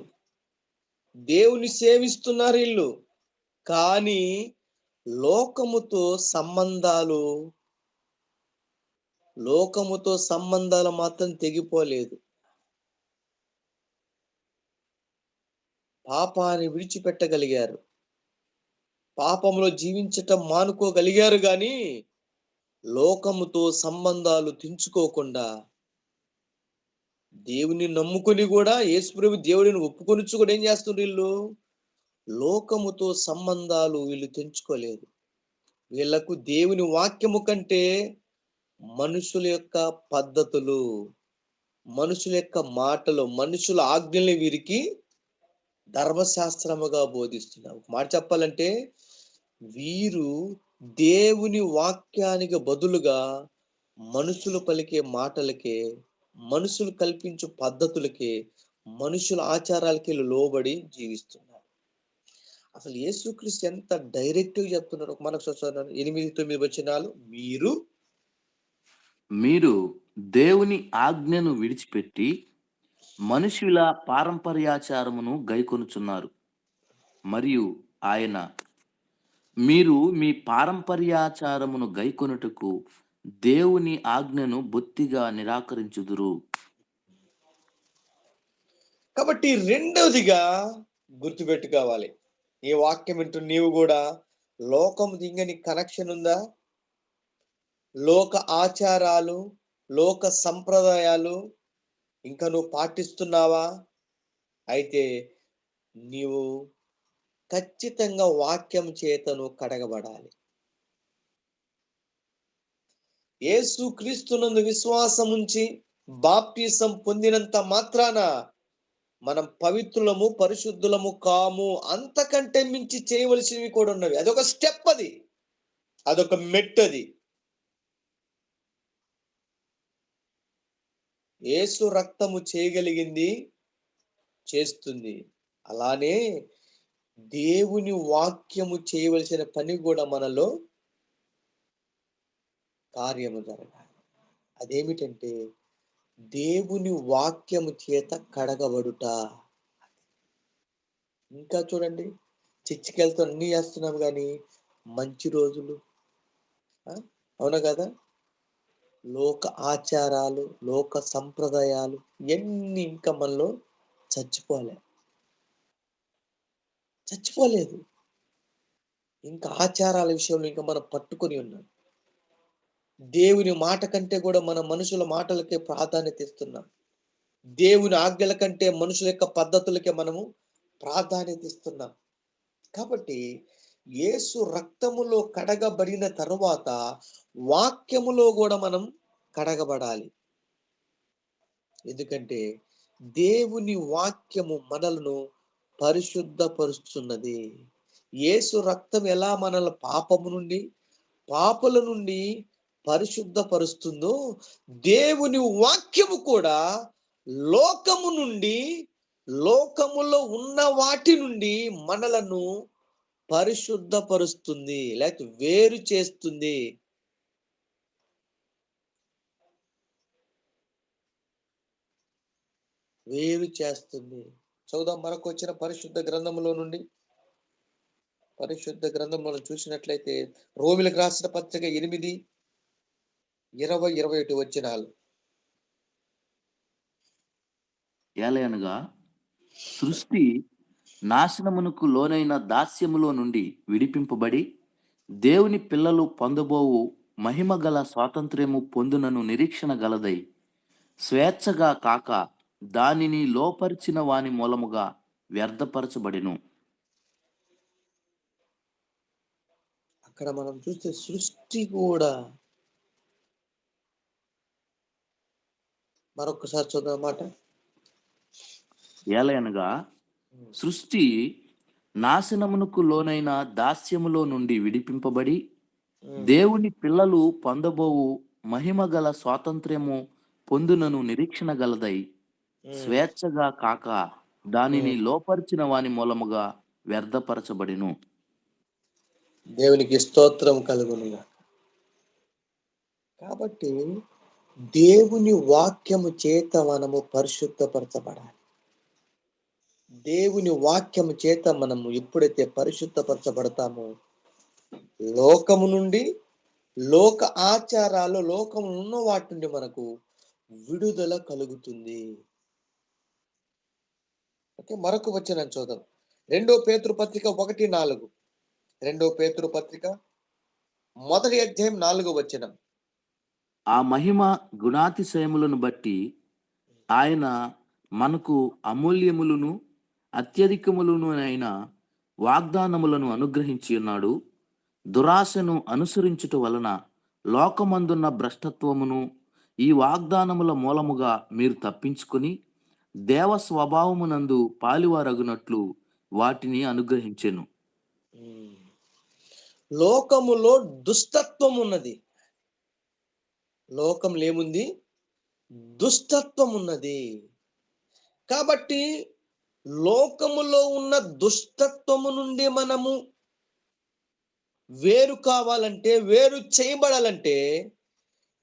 దేవుని సేవిస్తున్నారు వీళ్ళు, కానీ లోకముతో సంబంధాలు మాత్రం తెగిపోలేదు. పాపాన్ని విడిచిపెట్టగలిగారు, పాపంలో జీవించటం మానుకోగలిగారు, గాని లోకముతో సంబంధాలు తెంచుకోకుండా దేవుని నమ్ముకొని కూడా, యేసుప్రభు దేవుడిని ఒప్పుకొనుచు కూడా ఏం చేస్తున్నారు వీళ్ళు? లోకముతో సంబంధాలు వీళ్ళు తెంచుకోలేదు. వీళ్లకు దేవుని వాక్యము కంటే మనుషుల యొక్క పద్ధతులు, మనుషుల యొక్క మాటలు, మనుషుల ఆజ్ఞల్ని వీరికి ధర్మశాస్త్రముగా బోధిస్తున్నారు. ఒక మాట చెప్పాలంటే, వీరు దేవుని వాక్యానికి బదులుగా మనుషులు పలికే మాటలకే, మనుషులు కల్పించు పద్ధతులకే, మనుషుల ఆచారాలకి లోబడి జీవిస్తున్నారు. అసలు యేసుక్రీస్తు ఎంత డైరెక్ట్గా చెప్తున్నారు. మనకు 8-9 వచనాలు, మీరు దేవుని ఆజ్ఞను విడిచిపెట్టి మనుషుల పారంపర్యాచారమును గైకొనుచున్నారు. మరియు ఆయన, మీరు మీ పారంపర్యాచారమును గైకొనుటకు దేవుని ఆజ్ఞను బొత్తిగా నిరాకరించుదురు. కాబట్టి రెండవదిగా గుర్తుపెట్టుకోవాలి, ఈ వాక్యం వింటూ నీవు కూడా లోకం దింగని కనెక్షన్ ఉందా? లోక ఆచారాలు, లోక సంప్రదాయాలు ఇంకా నువ్వు పాటిస్తున్నావా? అయితే నీవు ఖచ్చితంగా వాక్యం చేతను కడగబడాలి. యేసుక్రీస్తునందు విశ్వాసం ఉంచి బాప్తిసం పొందినంత మాత్రాన మనం పవిత్రులము, పరిశుద్ధులము కాము. అంతకంటే మించి చేయవలసినవి కూడా ఉన్నవి. అదొక స్టెప్, అదొక మెట్టు. యేసు రక్తము చేయగలిగింది చేస్తుంది. అలానే దేవుని వాక్యము చేయవలసిన పని కూడా మనలో కార్యము జరగాలి. అదేమిటంటే దేవుని వాక్యము చేత కడగబడుట. ఇంకా చూడండి, చర్చికి వెళ్తూ అన్ని చేస్తున్నాం, కానీ మంచి రోజులు, అవునా కదా, లోక ఆచారాలు, లోక సంప్రదాయాలు ఇవన్నీ ఇంకా మనలో చచ్చిపోలేదు. ఇంకా ఆచారాల విషయంలో ఇంకా మనం పట్టుకొని ఉన్నాం. దేవుని మాట కంటే కూడా మన మనుషుల మాటలకే ప్రాధాన్యత ఇస్తున్నాం. దేవుని ఆజ్ఞల కంటే మనుషుల యొక్క పద్ధతులకే మనము ప్రాధాన్యత ఇస్తున్నాం. కాబట్టి యేసు రక్తములో కడగబడిన తరువాత వాక్యములో కూడా మనం కడగబడాలి. ఎందుకంటే దేవుని వాక్యము మనలను పరిశుద్ధపరుస్తున్నది. యేసు రక్తం ఎలా మనల్ని పాపల నుండి పరిశుద్ధపరుస్తుందో, దేవుని వాక్యము కూడా లోకములో ఉన్న వాటి నుండి మనలను పరిశుద్ధపరుస్తుంది, లేకపోతే వేరు చేస్తుంది. చదువుదాం మరొక వచ్చిన పరిశుద్ధ గ్రంథంలో నుండి. పరిశుద్ధ గ్రంథం మనం చూసినట్లయితే రోమిలకు రాసిన పత్రిక 8:20-21 వచనాలు. ఏలయనగా సృష్టి నాశనమునకు లోనైన దాస్యములో నుండి విడిపింపబడి దేవుని పిల్లలు పొందబోవు మహిమ గల స్వాతంత్ర్యము పొందునను నిరీక్షణ గలదై, స్వేచ్ఛగా కాక దానిని లోపరిచిన వాని మూలముగా వ్యర్థపరచబడిను. అక్కడ మనం చూస్తే సృష్టి కూడా, మరొకసారి చూద్దాం మాట. ఏలయనగా సృష్టి నాశనమునకు లోనైన దాస్యములో నుండి విడిపింపబడి దేవుని పిల్లలు పొందబోవు మహిమ గల స్వాతంత్ర్యము పొందునను నిరీక్షణ గలదై, స్వేచ్ఛగా కాక దానిని లోపరిచిన వాని మూలముగా వ్యర్థపరచబడిను. దేవునికి స్తోత్రం కలుగునుగా. కాబట్టి దేవుని వాక్యము చేత మనము పరిశుద్ధపరచబడాలి. దేవుని వాక్యము చేత మనము ఎప్పుడైతే పరిశుద్ధపరచబడతామో లోకము నుండి, లోక ఆచారాలు, లోకము ఉన్న వాటి నుండి మనకు విడుదల కలుగుతుంది. ఓకే, మరొక వచనం చూద్దాం. 2 పేతురు పత్రిక 1:4. 2 పేతురు పత్రిక 1వ అధ్యాయం 4వ వచనం. ఆ మహిమ గుణాతిశయములను బట్టి ఆయన మనకు అమూల్యములను అత్యధికములను అయిన వాగ్దానములను అనుగ్రహించి ఉన్నాడు. దురాశను అనుసరించుట వలన లోకమందున్న భ్రష్టత్వమును ఈ వాగ్దానముల మూలముగా మీరు తప్పించుకొని దేవ స్వభావమునందు పాలివారగునట్లు వాటిని అనుగ్రహించెను. లోకములో దుష్టత్వం ఉన్నది. లోకంలో ఏముంది? దుష్టత్వం ఉన్నది. కాబట్టి లోకములో ఉన్న దుష్టత్వము నుండి మనము వేరు కావాలంటే, వేరు చేయబడాలంటే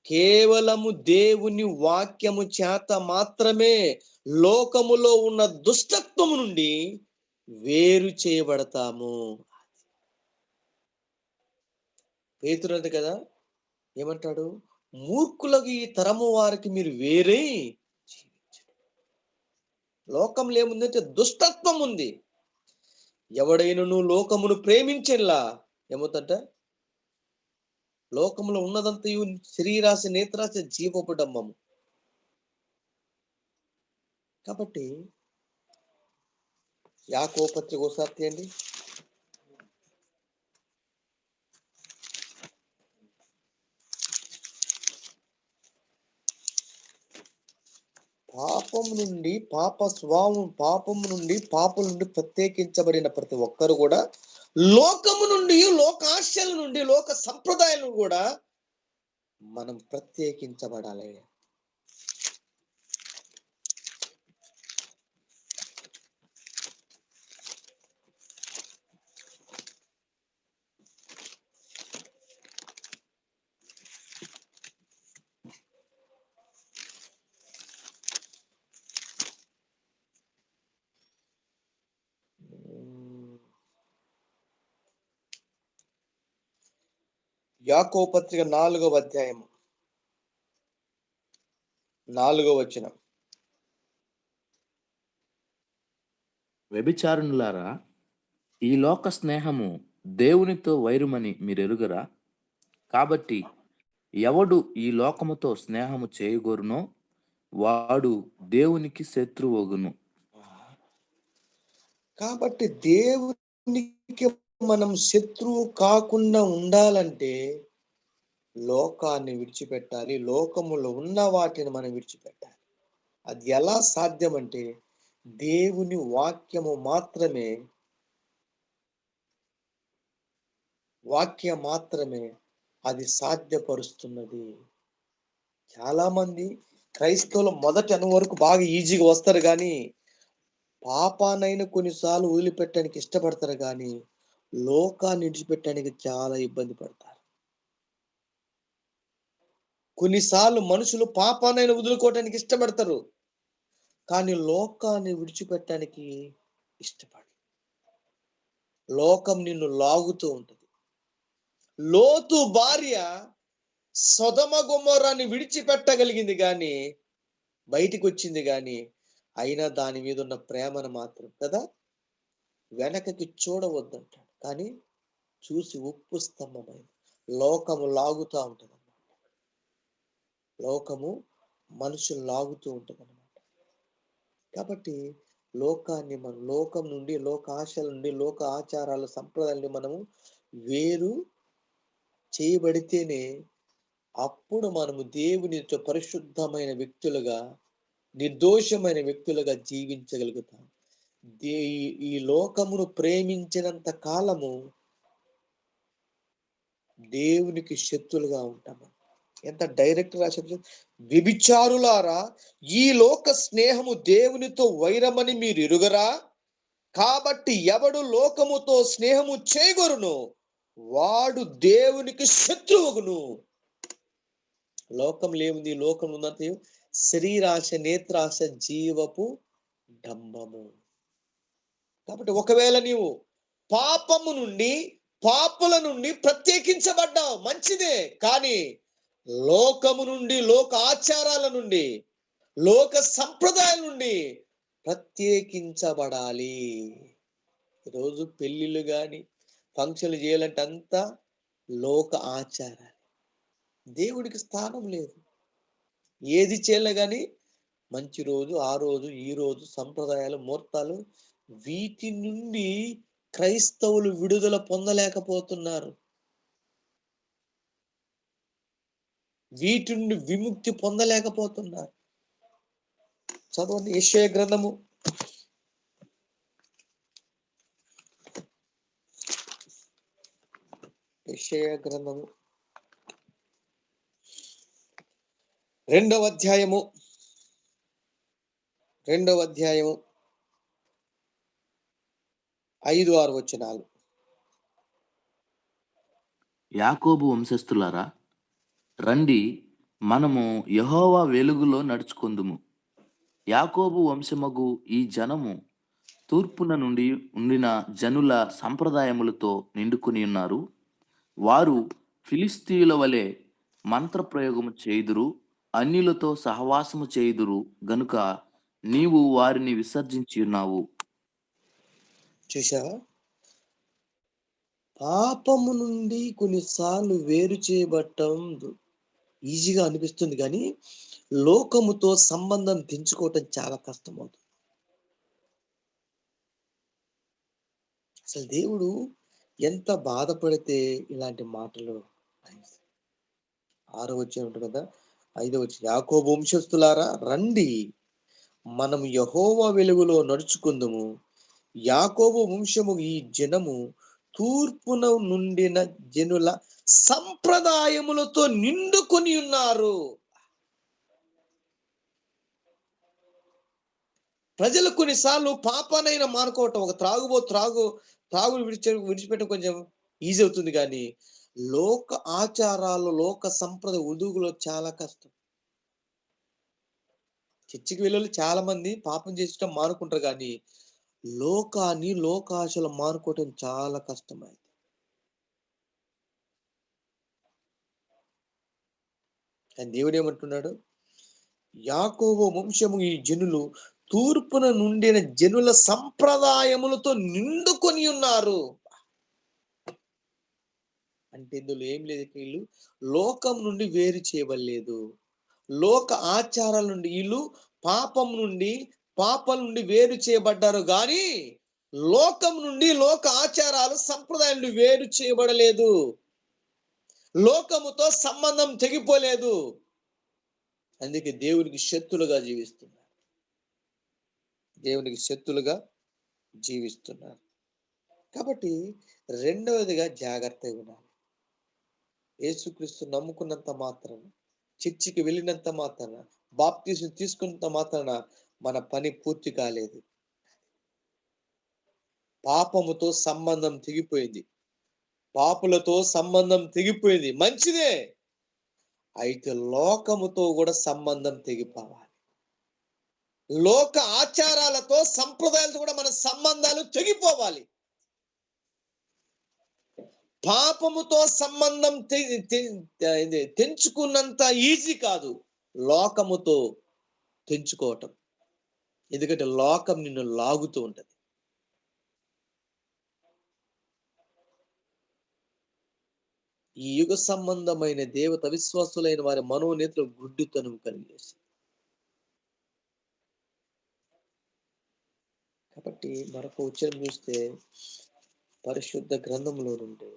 కేవలము దేవుని వాక్యము చేత మాత్రమే లోకములో ఉన్న దుష్టత్వము నుండి వేరు చేయబడతాము. పేతురు అంది కదా, ఏమంటాడు? మూర్ఖులకు ఈ తరము వారికి మీరు వేరే జీవించండి. లోకంలో ఏముందంటే దుష్టత్వం ఉంది. ఎవడైనను లోకమును ప్రేమించేలా ఏమవుతుంట? లోకంలో ఉన్నదంతయు శరీరాశ, నేత్రాశ, జీవపు డంబము. కాబట్టి యాకోబు పత్రిక ఒకసారి తీయండి. పాపము నుండి, పాప స్వభావం, పాపము నుండి, పాపం నుండి ప్రత్యేకించబడిన ప్రతి ఒక్కరు కూడా లోకము నుండి, లోకాశల నుండి, లోక సంప్రదాయాలను కూడా మనం ప్రత్యేకించబడాలి. యాకోబు పత్రిక 4వ అధ్యాయం 4వ వచనం. వ్యభిచారులారా, ఈ లోక స్నేహము దేవునితో వైరుమని మీరెరుగరా? కాబట్టి ఎవడు ఈ లోకముతో స్నేహము చేయగోరునో వాడు దేవునికి శత్రువగును. కాబట్టి దేవునికి మనం శత్రువు కాకుండా ఉండాలంటే లోకాన్ని విడిచిపెట్టాలి. లోకములో ఉన్న వాటిని మనం విడిచిపెట్టాలి. అది ఎలా సాధ్యం అంటే దేవుని వాక్యం మాత్రమే అది సాధ్యపరుస్తున్నది. చాలా మంది క్రైస్తవులు మొదటి అను వరకు బాగా ఈజీగా వస్తారు, కానీ పాపానైనా కొన్నిసార్లు వదిలిపెట్టడానికి ఇష్టపడతారు, కానీ లోకాన్ని విడిచిపెట్టడానికి చాలా ఇబ్బంది పడతారు. కొన్నిసార్లు మనుషులు పాపానైనా వదులుకోవటానికి ఇష్టపడతారు, కానీ లోకాన్ని విడిచిపెట్టడానికి ఇష్టపడరు. లోకం నిన్ను లాగుతూ ఉంటుంది. లోతు భార్య సొదొమ గొమొర్రాని విడిచిపెట్టగలిగింది, కానీ బయటికి వచ్చింది, కానీ అయినా దాని మీద ఉన్న ప్రేమను మాత్రం కదా వెనకకి చూడవద్దంటాడు, కానీ చూసి ఉప్పు స్తంభమైంది. లోకము లాగుతూ ఉంటుంది అన్నమాట. లోకము మనుషులు లాగుతూ ఉంటుంది అన్నమాట. కాబట్టి లోకాన్ని మనం, లోకం నుండి, లోక ఆశల నుండి, లోక ఆచారాల, సంప్రదాయాలని మనము వేరు చేయబడితేనే అప్పుడు మనము దేవునితో పరిశుద్ధమైన వ్యక్తులుగా, నిర్దోషమైన వ్యక్తులుగా జీవించగలుగుతాం. ఈ లోకమును ప్రేమించినంత కాలము దేవునికి శత్రులుగా ఉంటాము. ఎంత డైరెక్ట్ రాశారు! వ్యభిచారులారా, ఈ లోక స్నేహము దేవునితో వైరమని మీరు ఎరుగరా? కాబట్టి ఎవడు లోకముతో స్నేహము చేయగొరును వాడు దేవునికి శత్రువుగును. లోకంలో ఏముంది? లోకం ఉన్నది శరీరాశ, నేత్రాశ, జీవపు డంబము. కాబట్టి ఒకవేళ నీవు పాపము నుండి, పాపుల నుండి ప్రత్యేకించబడ్డావు, మంచిదే. కానీ లోకము నుండి, లోక ఆచారాల నుండి, లోక సంప్రదాయాల నుండి ప్రత్యేకించబడాలి. ఈరోజు పెళ్ళిళ్ళు కానీ ఫంక్షన్లు చేయాలంటే అంతా లోక ఆచారాలు, దేవుడికి స్థానం లేదు. ఏది చేయాలి కానీ మంచి రోజు, ఆ రోజు, ఈ రోజు, సంప్రదాయాలు, ముహూర్తాలు, వీటి నుండి క్రైస్తవులు విడుదల పొందలేకపోతున్నారు. వీటి నుండి విముక్తి పొందలేకపోతున్నారు. చదవండి యెషయా గ్రంథము, యెషయా గ్రంథము 2వ అధ్యాయము 5-6 వచనాలు. యాకోబు వంశస్థులారా, రండి, మనము యెహోవా వెలుగులో నడుచుకొందుము. యాకోబు వంశమగు ఈ జనము తూర్పున నుండి ఉండిన జనుల సంప్రదాయములతో నిండుకొని ఉన్నారు. వారు ఫిలిస్తీయుల వలె మంత్రప్రయోగము చేయుదురు, అన్యులతో సహవాసము చేయుదురు గనుక నీవు వారిని విసర్జించి ఉన్నావు. చూశావా? పాపము నుండి కొన్నిసార్లు వేరు చేయబట్టం ఈజీగా అనిపిస్తుంది, కానీ లోకముతో సంబంధం తెంచుకోవటం చాలా కష్టమవుతుంది. అసలు దేవుడు ఎంత బాధపడితే ఇలాంటి మాటలు 6వ వచనం ఉంటుంది కదా, 5వ వచనం, యాకోబు వంశస్థులారా రండి, మనం యెహోవా వెలుగులో నడుచుకుందుము. యాకోబు వంశము ఈ జనము తూర్పున నుండిన జనుల సంప్రదాయములతో నిండుకొని ఉన్నారు. ప్రజలు కొన్నిసార్లు పాపానైనా మానుకోవటం, ఒక త్రాగుడు విడిచిపెట్టడం కొంచెం ఈజీ అవుతుంది, కానీ లోక ఆచారాలు, లోక సంప్రదాయ ఉదుగులో చాలా కష్టం. చర్చికి వెళ్ళి చాలా మంది పాపం చేసటం మానుకుంటారు, కానీ లోకాన్ని, లోకాశలు మానుకోవటం చాలా కష్టమైంది. కానీ దేవుడు ఏమంటున్నాడు? యాకోబు వంశము ఈ జనులు తూర్పున నుండిన జనుల సంప్రదాయములతో నిండుకొని ఉన్నారు. అంటే ఇందులో ఏం లేదు, వీళ్ళు లోకం నుండి వేరు చేయబడలేదు. లోక ఆచారాల నుండి, వీళ్ళు పాపం నుండి వేరు చేయబడ్డారు, కానీ లోకం నుండి, లోక ఆచారాలు, సంప్రదాయాల నుండి వేరు చేయబడలేదు. లోకముతో సంబంధం తెగిపోలేదు. అందుకే దేవునికి శత్రులుగా జీవిస్తున్నారు. దేవునికి శత్రులుగా జీవిస్తున్నారు. కాబట్టి రెండవదిగా జాగ్రత్తగా ఉండాలి. యేసుక్రీస్తు నమ్ముకున్నంత మాత్రాన, చర్చికి వెళ్ళినంత మాత్రాన, బాప్తిసం తీసుకున్నంత మాత్రాన మన పని పూర్తి కాలేదు. పాపముతో సంబంధం తెగిపోయింది, పాపులతో సంబంధం తెగిపోయింది, మంచిదే. అయితే లోకముతో కూడా సంబంధం తెగిపోవాలి. లోక ఆచారాలతో, సంప్రదాయాలతో కూడా మన సంబంధాలు తెగిపోవాలి. పాపముతో సంబంధం తెంచుకున్నంత ఈజీ కాదు లోకముతో తెంచుకోవటం. ఎందుకంటే లోకం నిన్ను లాగుతూ ఉంటది. ఈ యుగ సంబంధమైన దేవత విశ్వాసులైన వారి మనోనేత్రం గుడ్డితనం కలిగేసి, కాబట్టి మరొక ఉచ్చరం చూస్తే పరిశుద్ధ గ్రంథంలో నుండి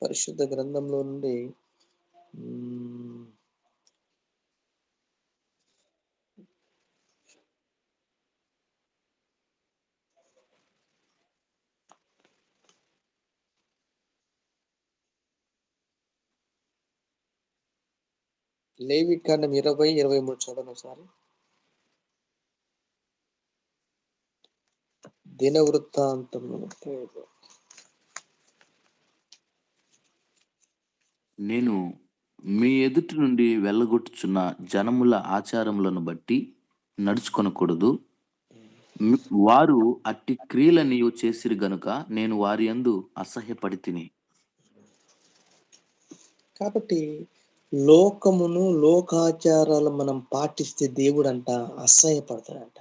పరిశుద్ధ గ్రంథంలో నుండి లేవికాండం 20-23 చదవండి ఒకసారి. దినవృత్తాంతము నేను మీ ఎదుటి నుండి వెళ్ళగొట్టుచున్న జనముల ఆచారములను బట్టి నడుచుకొనకూడదు. వారు అట్టి క్రియలనియు చేసిరి గనుక నేను వారి యందు అసహ్యపడి తిని. కాబట్టి లోకమును లోకాచారాలు మనం పాటిస్తే దేవుడంట అసహ్యపడతాడంట.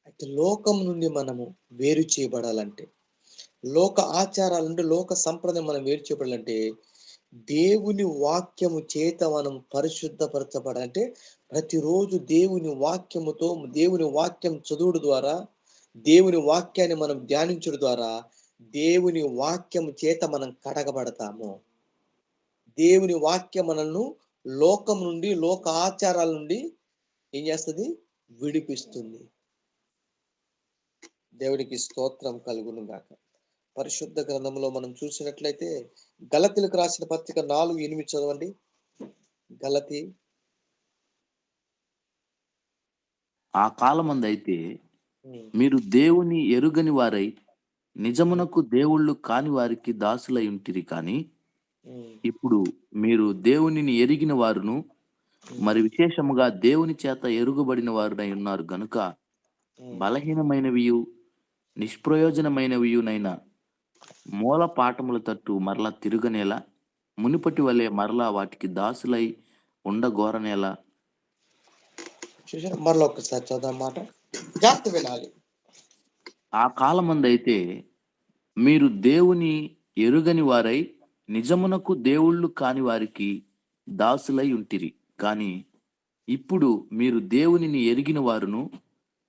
అయితే లోకం నుండి మనము వేరు చేయబడాలంటే, లోక ఆచారాల నుండి లోక సంప్రదాయం మనం వేరు చేయబడాలంటే, దేవుని వాక్యము చేత మనం పరిశుద్ధపరచబడాలంటే ప్రతిరోజు దేవుని వాక్యముతో, దేవుని వాక్యం చదువుడు ద్వారా, దేవుని వాక్యాన్ని మనం ధ్యానించడం ద్వారా దేవుని వాక్యము చేత మనం కడగబడతాము. దేవుని వాక్యం మనల్ని లోకం నుండి లోక ఆచారాల నుండి ఏం చేస్తుంది? విడిపిస్తుంది. దేవునికి స్తోత్రం కలుగును గాక. పరిశుద్ధ గ్రంథంలో మనం చూసినట్లయితే గలతీలకు రాసిన పత్రిక 4:8 చదవండి. గలతీ. ఆ కాలమందైతే మీరు దేవుని ఎరుగని వారై నిజమునకు దేవుళ్ళు కాని వారికి దాసులై ఉంటిరి. కానీ ఇప్పుడు మీరు దేవునిని ఎరిగిన వారును మరి విశేషముగా దేవుని చేత ఎరుగబడిన వారునై ఉన్నారు గనుక బలహీనమైనవియు నిష్ప్రయోజనమైనవియునైన మూల పాఠముల తట్టు మరలా తిరుగనేలా, మునిపటి వలె మరలా వాటికి దాసులై ఉండగోరనేలా. చూసారా? మరలా ఒక్కసారి చదువు మాట జాగ్రత్త వినాలి. ఆ కాలమందైతే మీరు దేవుని ఎరుగని వారై నిజమునకు దేవుళ్ళు కాని వారికి దాసులై ఉంటిరి. కానీ ఇప్పుడు మీరు దేవునిని ఎరిగిన వారును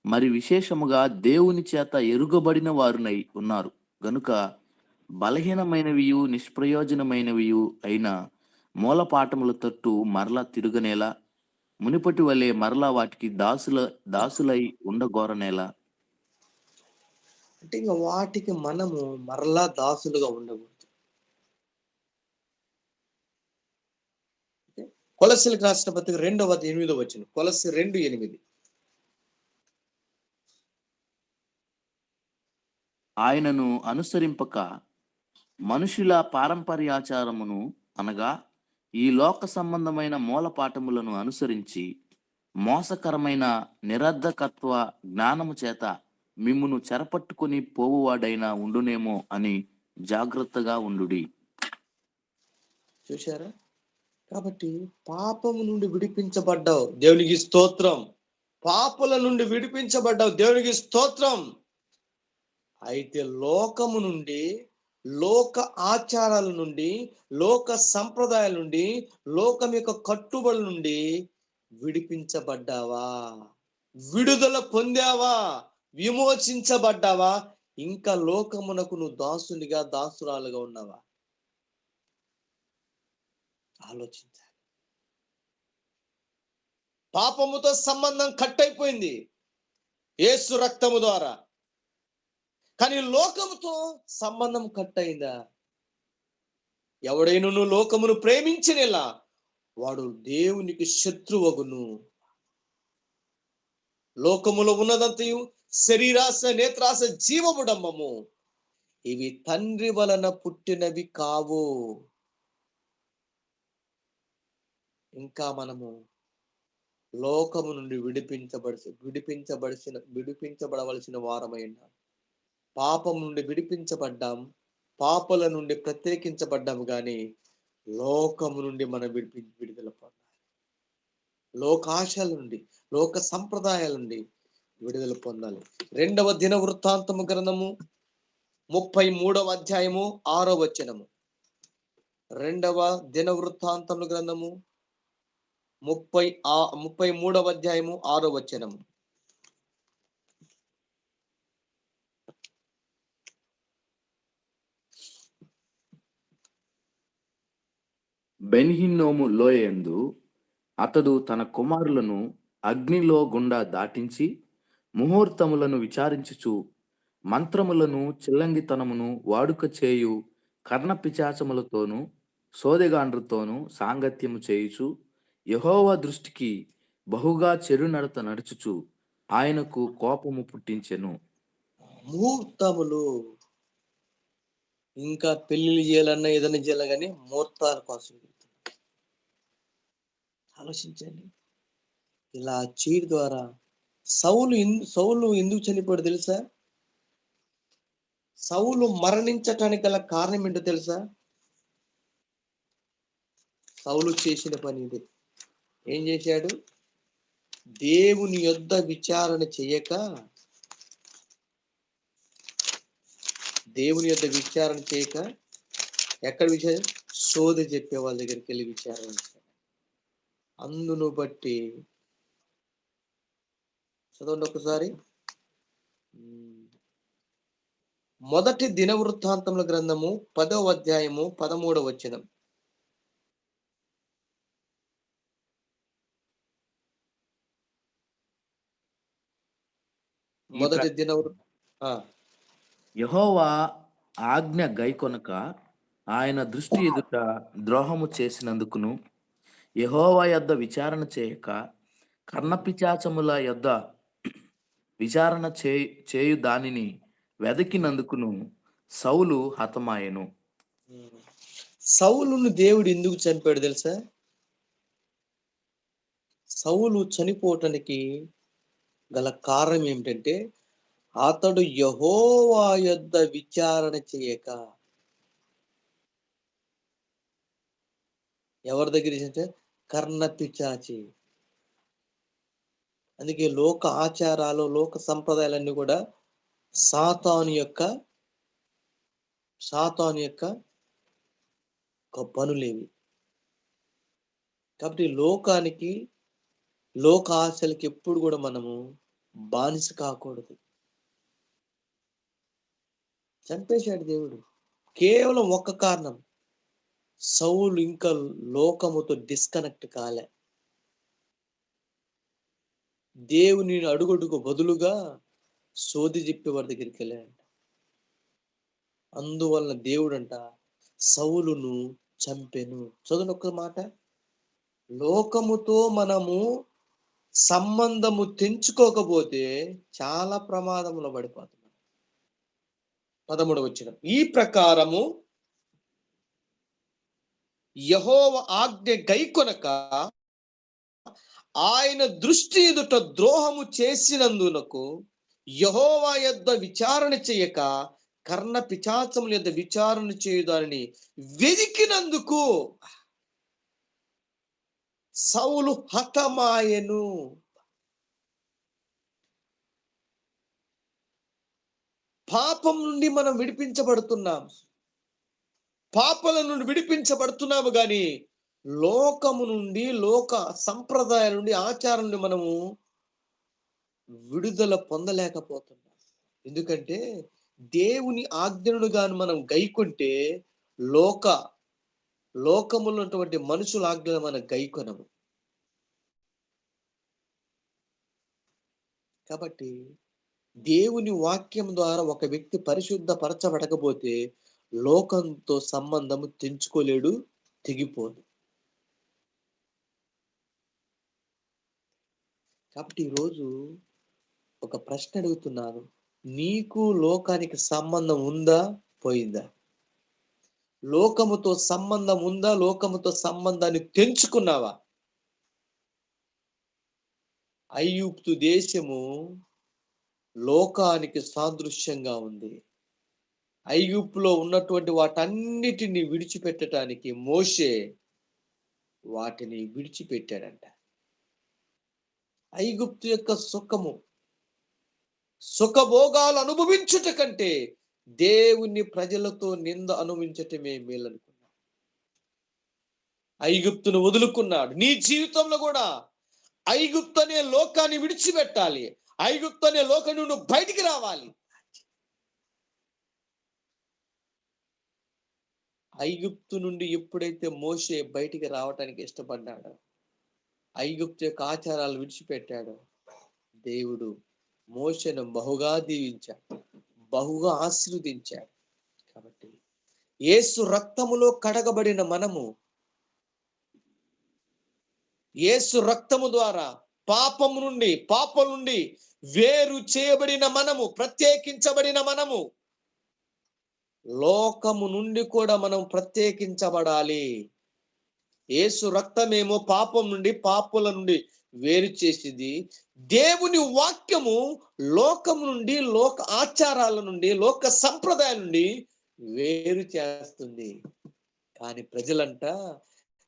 మరి విశేషముగా దేవుని చేత ఎరుగబడిన వారునై ఉన్నారు గనుక బలహీనమైనవియు నిష్ప్రయోజనమైనవియు అయిన మూలపాఠముల తట్టు మరలా తిరుగనేలా, మునిపటి వలె మరలా వాటికి దాసులై ఉండగోరనేలా. అంటే ఇంకా వాటికి మనము మరలా దాసులుగా ఉండకూడదు. కొలస్సీలకు రాసిన పత్రిక 2:8 కొలస్సీ 2:8. ఆయనను అనుసరింపక మనుషుల పారంపర్యాచారమును అనగా ఈ లోక సంబంధమైన మూలపాఠములను అనుసరించి మోసకరమైన నిరర్ధకత్వ జ్ఞానము చేత మిమ్మును చెరపట్టుకుని పోవువాడైనా ఉండునేమో అని జాగ్రత్తగా ఉండుడి. చూశారా? కాబట్టి పాపము నుండి విడిపించబడ్డావు, దేవునికి స్తోత్రం. పాపుల నుండి విడిపించబడ్డావు, దేవునికి స్తోత్రం. అయితే లోకము నుండి, లోక ఆచారాల నుండి, లోక సంప్రదాయాల నుండి, లోకం యొక్క కట్టుబడుల నుండి విడిపించబడ్డావా? విడుదల పొందావా? విమోచించబడ్డావా? ఇంకా లోకమునకు నువ్వు దాసునిగా దాసురాలుగా ఉన్నావా? ఆలోచించాలి. పాపముతో సంబంధం కట్ అయిపోయింది యేసు రక్తము ద్వారా. కానీ లోకముతో సంబంధం కట్ అయిందా? ఎవడైనా లోకమును ప్రేమించినలా వాడు దేవునికి శత్రువగును. లోకములో ఉన్నదంతయు శరీరాశ, నేత్రాశ, జీవముడమ్మము ఇవి తండ్రి వలన పుట్టినవి కావు. ఇంకా మనము లోకము నుండి విడిపించబడవలసిన వారమై ఉన్నాం. పాపం నుండి విడిపించబడ్డాం, పాపల నుండి ప్రత్యేకించబడ్డాము. కానీ లోకము నుండి మనం విడుదల పొందాలి. లోకాశల నుండి, లోక సంప్రదాయాల నుండి విడుదల పొందాలి. 2వ దినవృత్తాంతము గ్రంథము 33వ అధ్యాయము 6వ వచనము. 2వ దినవృత్తాంతము గ్రంథము 33వ అధ్యాయము 6వ వచనము. బెన్హిన్నోము లోయందు అతడు తన కుమారులను అగ్నిలో గుండా దాటించి ముహూర్తములను విచారించుచు మంత్రములను చిల్లంగితనమును వాడుక చేయు కర్ణపిశాచములతోనూ సోదెగాండ్రతోనూ సాంగత్యము చేయుచు యెహోవా దృష్టికి బహుగా చెడు నడత నడుచుచు ఆయనకు కోపము పుట్టించెను. ముహూర్తములు. ఇంకా పెళ్లిళ్ళు చేయాలన్నా ఏదైనా చేయాలి కానీ ముహూర్తాల కోసం ఆలోచించండి. ఇలా చేయడం ద్వారా సౌలు ఎందుకు చనిపోయాడు తెలుసా? సౌలు మరణించటానికి గల కారణం ఏంటో తెలుసా? సౌలు చేసిన పని ఇది. ఏం చేశాడు? దేవుని యొద్ద విచారణ చేయక ఎక్కడ విచారణ? సోది చెప్పే వాళ్ళ దగ్గరికి వెళ్ళి విచారణ చేశాడు. అందును బట్టి చదవండి ఒకసారి. మొదటి దినవృత్తాంతముల గ్రంథము 10వ అధ్యాయము 13వ వచనం. మొదటి యెహోవా ఆజ్ఞ గైకొనక ఆయన దృష్టి ఎదుట ద్రోహము చేసినందుకును, యెహోవా యొద్ద విచారణ చేయక కర్ణపిశాచముల యొద్ద విచారణ చేయు దానిని వెదకినందుకును సౌలు హతమాయెను. సౌలును దేవుడు ఎందుకు చంపాడు తెలుసా? సౌలు చనిపోవటానికి గల కారణం ఏమిటంటే అతడు యెహోవా యొద్ద విచారణ చేయక. ఎవరి దగ్గర అంటే కర్ణపిశాచి. అందుకే లోక ఆచారాలు, లోక సంప్రదాయాలన్నీ కూడా సాతాను యొక్క పనులేవి. కాబట్టి లోకానికి, లోక ఆశలకి ఎప్పుడు కూడా మనము బానిస కాకూడదు. చంపేశాడు దేవుడు. కేవలం ఒక్క కారణం, సౌలు ఇంకా లోకముతో డిస్కనెక్ట్ కాలే. దేవుని అడుగడుగు బదులుగా సోది చెప్పేవారి దగ్గరికి వెళ్ళాడంట. అందువలన దేవుడంట సౌలును చంపెను. చదువు ఒక్క మాట. లోకముతో మనము సంబంధము తెంచుకోకపోతే చాలా ప్రమాదంలో పడిపోతున్నాం. 13వ వచనం. ఈ ప్రకారము యెహోవా ఆజ్ఞ గైకొనక ఆయన దృష్టి ఎదుట ద్రోహము చేసినందునకు, యెహోవా యొద్ద విచారణ చేయక కర్ణపిశాచముల యొద్ద విచారణ చేయు దానిని వెదికినందుకు సౌలు హతమాయెను. పాపం నుండి మనం విడిపించబడుతున్నాం. పాపల నుండి విడిపించబడుతున్నాము కానీ లోకము నుండి, లోక సంప్రదాయాల నుండి, ఆచారం నుండి మనము విడుదల పొందలేకపోతున్నాం. ఎందుకంటే దేవుని ఆజ్ఞను గాని మనం గైకొంటే లోకములో ఉన్నటువంటి మనుషుల ఆజ్ఞను మనం గైకొనము. కాబట్టి దేవుని వాక్యం ద్వారా ఒక వ్యక్తి పరిశుద్ధపరచబడకపోతే లోకంతో సంబంధము తెంచుకోలేడు, తెగిపోదు. కాబట్టి ఈరోజు ఒక ప్రశ్న అడుగుతున్నాను, నీకు లోకానికి సంబంధం ఉందా, పోయిందా? లోకముతో సంబంధం ఉందా? లోకముతో సంబంధాన్ని తెంచుకున్నావా? ఐగుప్తు దేశము లోకానికి సాదృశ్యంగా ఉంది. ఐగుప్తులో ఉన్నటువంటి వాటన్నిటిని విడిచిపెట్టడానికి మోషే వాటిని విడిచిపెట్టాడంట. ఐగుప్తు యొక్క సుఖభోగాలు అనుభవించుట కంటే దేవుని ప్రజలతో నింద అనుభవించటమే మేలనుకున్నాడు. ఐగుప్తును వదులుకున్నాడు. నీ జీవితంలో కూడా ఐగుప్తు అనే లోకాన్ని విడిచిపెట్టాలి. ఐగుప్తు అనే లోకం నుండి బయటికి రావాలి. ఐగుప్తు నుండి ఎప్పుడైతే మోషే బయటికి రావటానికి ఇష్టపడ్డాడో, ఐగుప్తు యొక్క ఆచారాలు విడిచిపెట్టాడో, దేవుడు మోషేను బహుగా దీవించాడు, బహుగా ఆశీర్వదించాడు. కాబట్టి యేసు రక్తములో కడగబడిన మనము, యేసు రక్తము ద్వారా పాపం నుండి వేరు చేయబడిన మనము, ప్రత్యేకించబడిన మనము, లోకము నుండి కూడా మనం ప్రత్యేకించబడాలి. యేసు రక్తమేమో పాపం నుండి, పాపుల నుండి వేరు చేసింది. దేవుని వాక్యము లోకం నుండి, లోక ఆచారాల నుండి, లోక సంప్రదాయాల నుండి వేరు చేస్తుంది. కానీ ప్రజలంట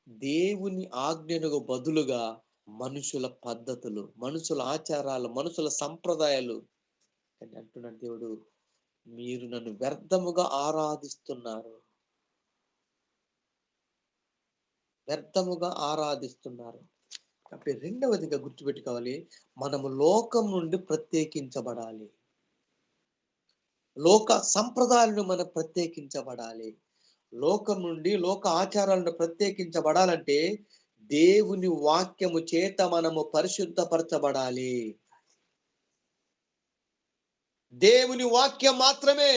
దేవుని ఆజ్ఞలకు బదులుగా మనుషుల పద్ధతులు, మనుషుల ఆచారాలు, మనుషుల సంప్రదాయాలు. అని అంటున్నాడు దేవుడు, మీరు నన్ను వ్యర్థముగా ఆరాధిస్తున్నారు, వ్యర్థముగా ఆరాధిస్తున్నారు. కాబట్టి రెండవదిగా గుర్తుపెట్టుకోవాలి, మనము లోకం నుండి ప్రత్యేకించబడాలి. లోక సంప్రదాయాలను మనం ప్రత్యేకించబడాలి. లోకం నుండి, లోక ఆచారాలను ప్రత్యేకించబడాలంటే దేవుని వాక్యము చేత మనము పరిశుద్ధపరచబడాలి. దేవుని వాక్యం మాత్రమే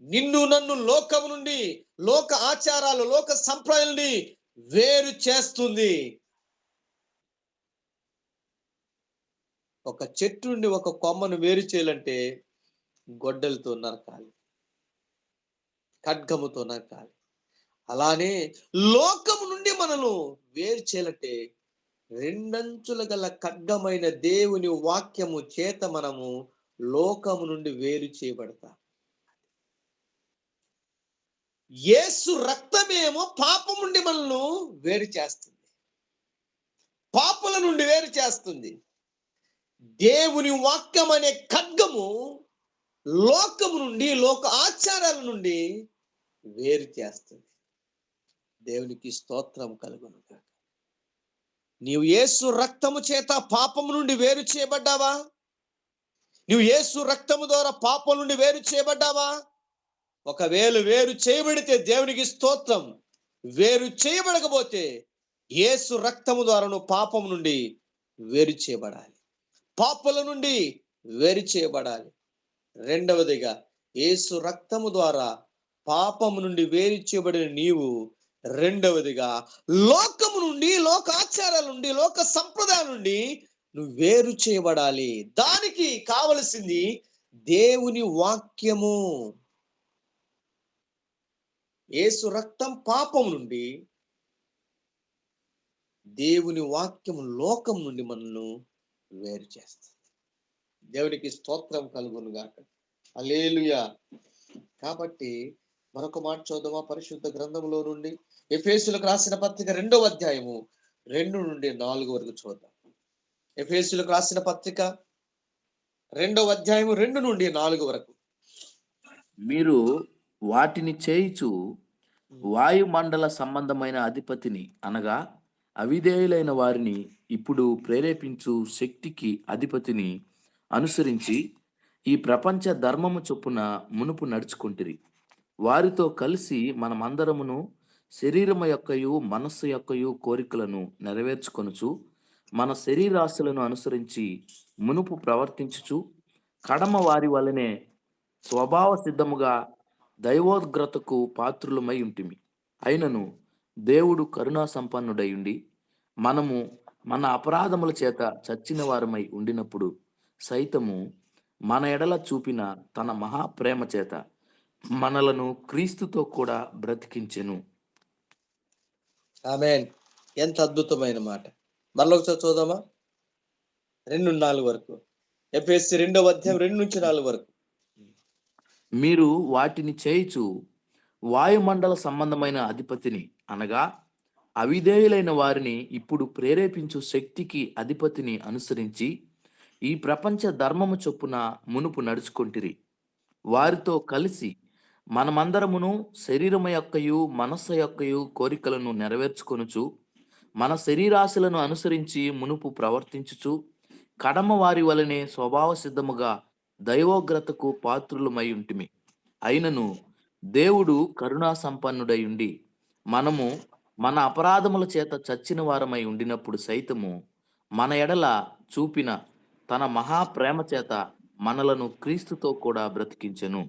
నిన్ను నన్ను లోకం నుండి, లోక ఆచారాలు, లోక సంప్రదాయాల నుండి వేరు చేస్తుంది. ఒక చెట్టు నుండి ఒక కొమ్మను వేరు చేయాలంటే గొడ్డలతో నరకాలి, ఖడ్గముతో నరకాలి. అలానే లోకము నుండి మనను వేరు చేయాలంటే రెండంచుల గల ఖడ్గమైన దేవుని వాక్యము చేత మనము లోకము నుండి వేరు చేయబడతాం. యేసు రక్తమేమో పాపం నుండి మనల్ని వేరు చేస్తుంది, పాపుల నుండి వేరు చేస్తుంది. దేవుని వాక్యం అనే ఖడ్గము లోకము నుండి, లోక ఆచారాల నుండి వేరు చేస్తుంది. దేవునికి స్తోత్రం కలుగును గాక. నీవు యేసు రక్తము చేత పాపము నుండి వేరు చేయబడ్డావా? నువ్వు యేసు రక్తము ద్వారా పాపం నుండి వేరు చేయబడ్డావా? ఒకవేళ వేరు చేయబడితే దేవునికి స్తోత్రం. వేరు చేయబడకపోతే యేసు రక్తము ద్వారా నువ్వు పాపం నుండి వేరు చేయబడాలి, పాపుల నుండి వేరు చేయబడాలి. రెండవదిగా యేసు రక్తము ద్వారా పాపము నుండి వేరు చేయబడిన నీవు రెండవదిగా లోకము నుండి, లోక ఆచారాల నుండి, లోక సంప్రదాయాల నుండి నువ్వు వేరు చేయబడాలి. దానికి కావలసింది దేవుని వాక్యము. యేసు రక్తం పాపం నుండి, దేవుని వాక్యము లోకం నుండి మనల్ని వేరు చేస్తుంది. దేవునికి స్తోత్రం కలుగును గాక. హల్లెలూయా. కాబట్టి మరొక మాట చూద్దామా? పరిశుద్ధ గ్రంథంలో నుండి ఎఫెసీయులకు రాసిన పత్రిక 2వ అధ్యాయము 2 నుండి 4 వరకు చూద్దాం. ఎఫెసీయులకు రాసిన పత్రిక 2వ అధ్యాయము 2 నుండి 4 వరకు. మీరు వాటిని చేయుచు వాయుమండల సంబంధమైన అధిపతిని, అనగా అవిధేయులైన వారిని ఇప్పుడు ప్రేరేపించు శక్తికి అధిపతిని అనుసరించి ఈ ప్రపంచ ధర్మము చొప్పున మునుపు నడుచుకుంటిరి. వారితో కలిసి మనమందరమును శరీరము యొక్కయు మనస్సు యొక్కయు కోరికలను నెరవేర్చుకొనుచు మన శరీరాశలను అనుసరించి మునుపు ప్రవర్తించుచు కడమ వారి వలనే స్వభావ సిద్ధముగా దైవోగ్రతకు పాత్రులమై ఉంటిమి. అయినను దేవుడు కరుణా సంపన్నుడై ఉండి మనము మన అపరాధముల చేత చచ్చిన వారమై ఉండినప్పుడు సైతము మన ఎడల చూపిన తన మహాప్రేమ చేత మనలను క్రీస్తుతో కూడా బ్రతికించెను. ఆమేన్. ఎంత అద్భుతమైన మాట. మరలా ఒకసారి చూద్దామా? 2-4 వరకు. ఎఫెసీ 2వ అధ్యాయం 2 నుంచి 4 వరకు. మీరు వాటిని చేయుచు వాయుమండల సంబంధమైన అధిపతిని, అనగా అవిధేయులైన వారిని ఇప్పుడు ప్రేరేపించు శక్తికి అధిపతిని అనుసరించి ఈ ప్రపంచ ధర్మము చొప్పున మునుపు నడుచుకొంటిరి. వారితో కలిసి మనమందరమును శరీరము యొక్కయు మనస్సు యొక్కయు కోరికలను నెరవేర్చుకొనుచు మన శరీరాశలను అనుసరించి మునుపు ప్రవర్తించుచు కడమ వారి వలనే స్వభావ సిద్ధముగా దైవోగ్రతకు పాత్రులమై ఉంటిమి. అయినను దేవుడు కరుణా సంపన్నుడై ఉండి మనము మన అపరాధముల చేత చచ్చిన వారమై ఉండినప్పుడు సైతము మన ఎడల చూపిన తన మహాప్రేమ చేత మనలను క్రీస్తుతో కూడా బ్రతికించెను.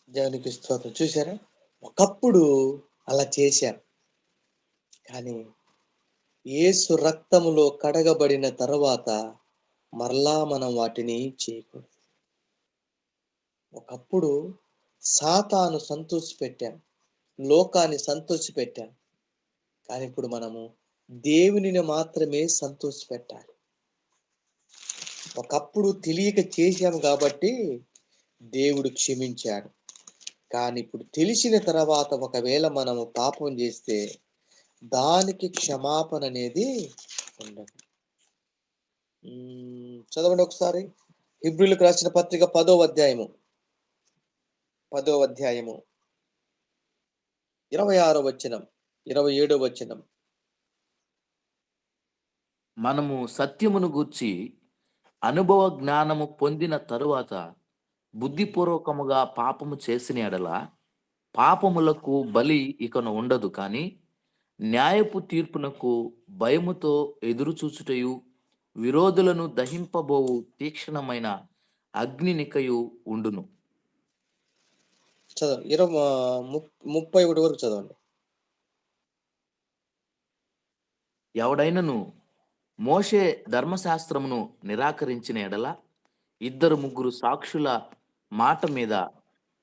దేవునికి స్తోత్రం. చూసారా? ఒకప్పుడు అలా చేశారు, కానీ యేసు రక్తములో కడగబడిన తర్వాత మరలా మనం వాటిని చేయకూడదు. ఒకప్పుడు సాతాను సంతోషపెట్టాం, లోకాన్ని సంతోషపెట్టాం. కానీ ఇప్పుడు మనము దేవునిని మాత్రమే సంతోషపెట్టాలి. ఒకప్పుడు తెలియక చేశాము కాబట్టి దేవుడు క్షమించాడు. కానీ ఇప్పుడు తెలిసిన తర్వాత ఒకవేళ మనము పాపం చేస్తే దానికి క్షమాపణ అనేది ఉండదు. చదవండి ఒకసారి. హెబ్రీయులకు రాసిన పత్రిక 10వ అధ్యాయము 26వ వచనం 27వ వచనం. మనము సత్యమును గూర్చి అనుభవ జ్ఞానము పొందిన తరువాత బుద్ధిపూర్వకముగా పాపము చేసిన ఎడల పాపములకు బలి ఇకను ఉండదు, కానీ న్యాయపు తీర్పునకు భయముతో ఎదురుచూచుటయు విరోధులను దహింపబోవు తీక్షణమైన అగ్నినికయు ఉండును. చదవండి 31 వరకు చదవండి. ఎవడైనను మోషే ధర్మశాస్త్రమును నిరాకరించిన ఎడల 2-3 సాక్షుల మాట మీద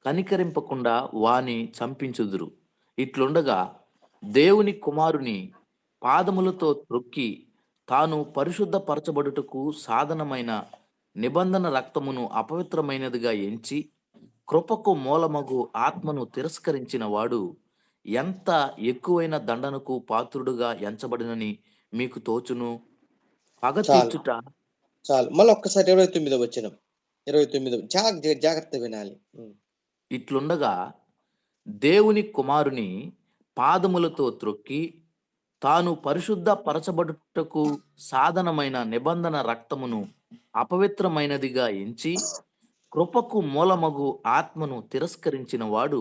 కనికరింపకుండా వాని చంపించుదురు. ఇట్లుండగా దేవుని కుమారుని పాదములతో త్రొక్కి తాను పరిశుద్ధపరచబడుటకు సాధనమైన నిబంధన రక్తమును అపవిత్రమైనదిగా ఎంచి కృపకు మూలమగు ఆత్మను తిరస్కరించిన వాడు ఎంత ఎక్కువైన దండనకు పాత్రుడుగా ఎంచబడినని మీకు తోచును. పగ తీర్చుట చాలు. మళ్ళీ ఒక్కసారి 29వ వచనం. 29 జాగ్రత్త వినాలి. ఇట్లుండగా దేవుని కుమారుని పాదములతో త్రొక్కి తాను పరిశుద్ధ పరచబడుటకు సాధనమైన నిబంధన రక్తమును అపవిత్రమైనదిగా ఎంచి కృపకు మూలమగు ఆత్మను తిరస్కరించిన వాడు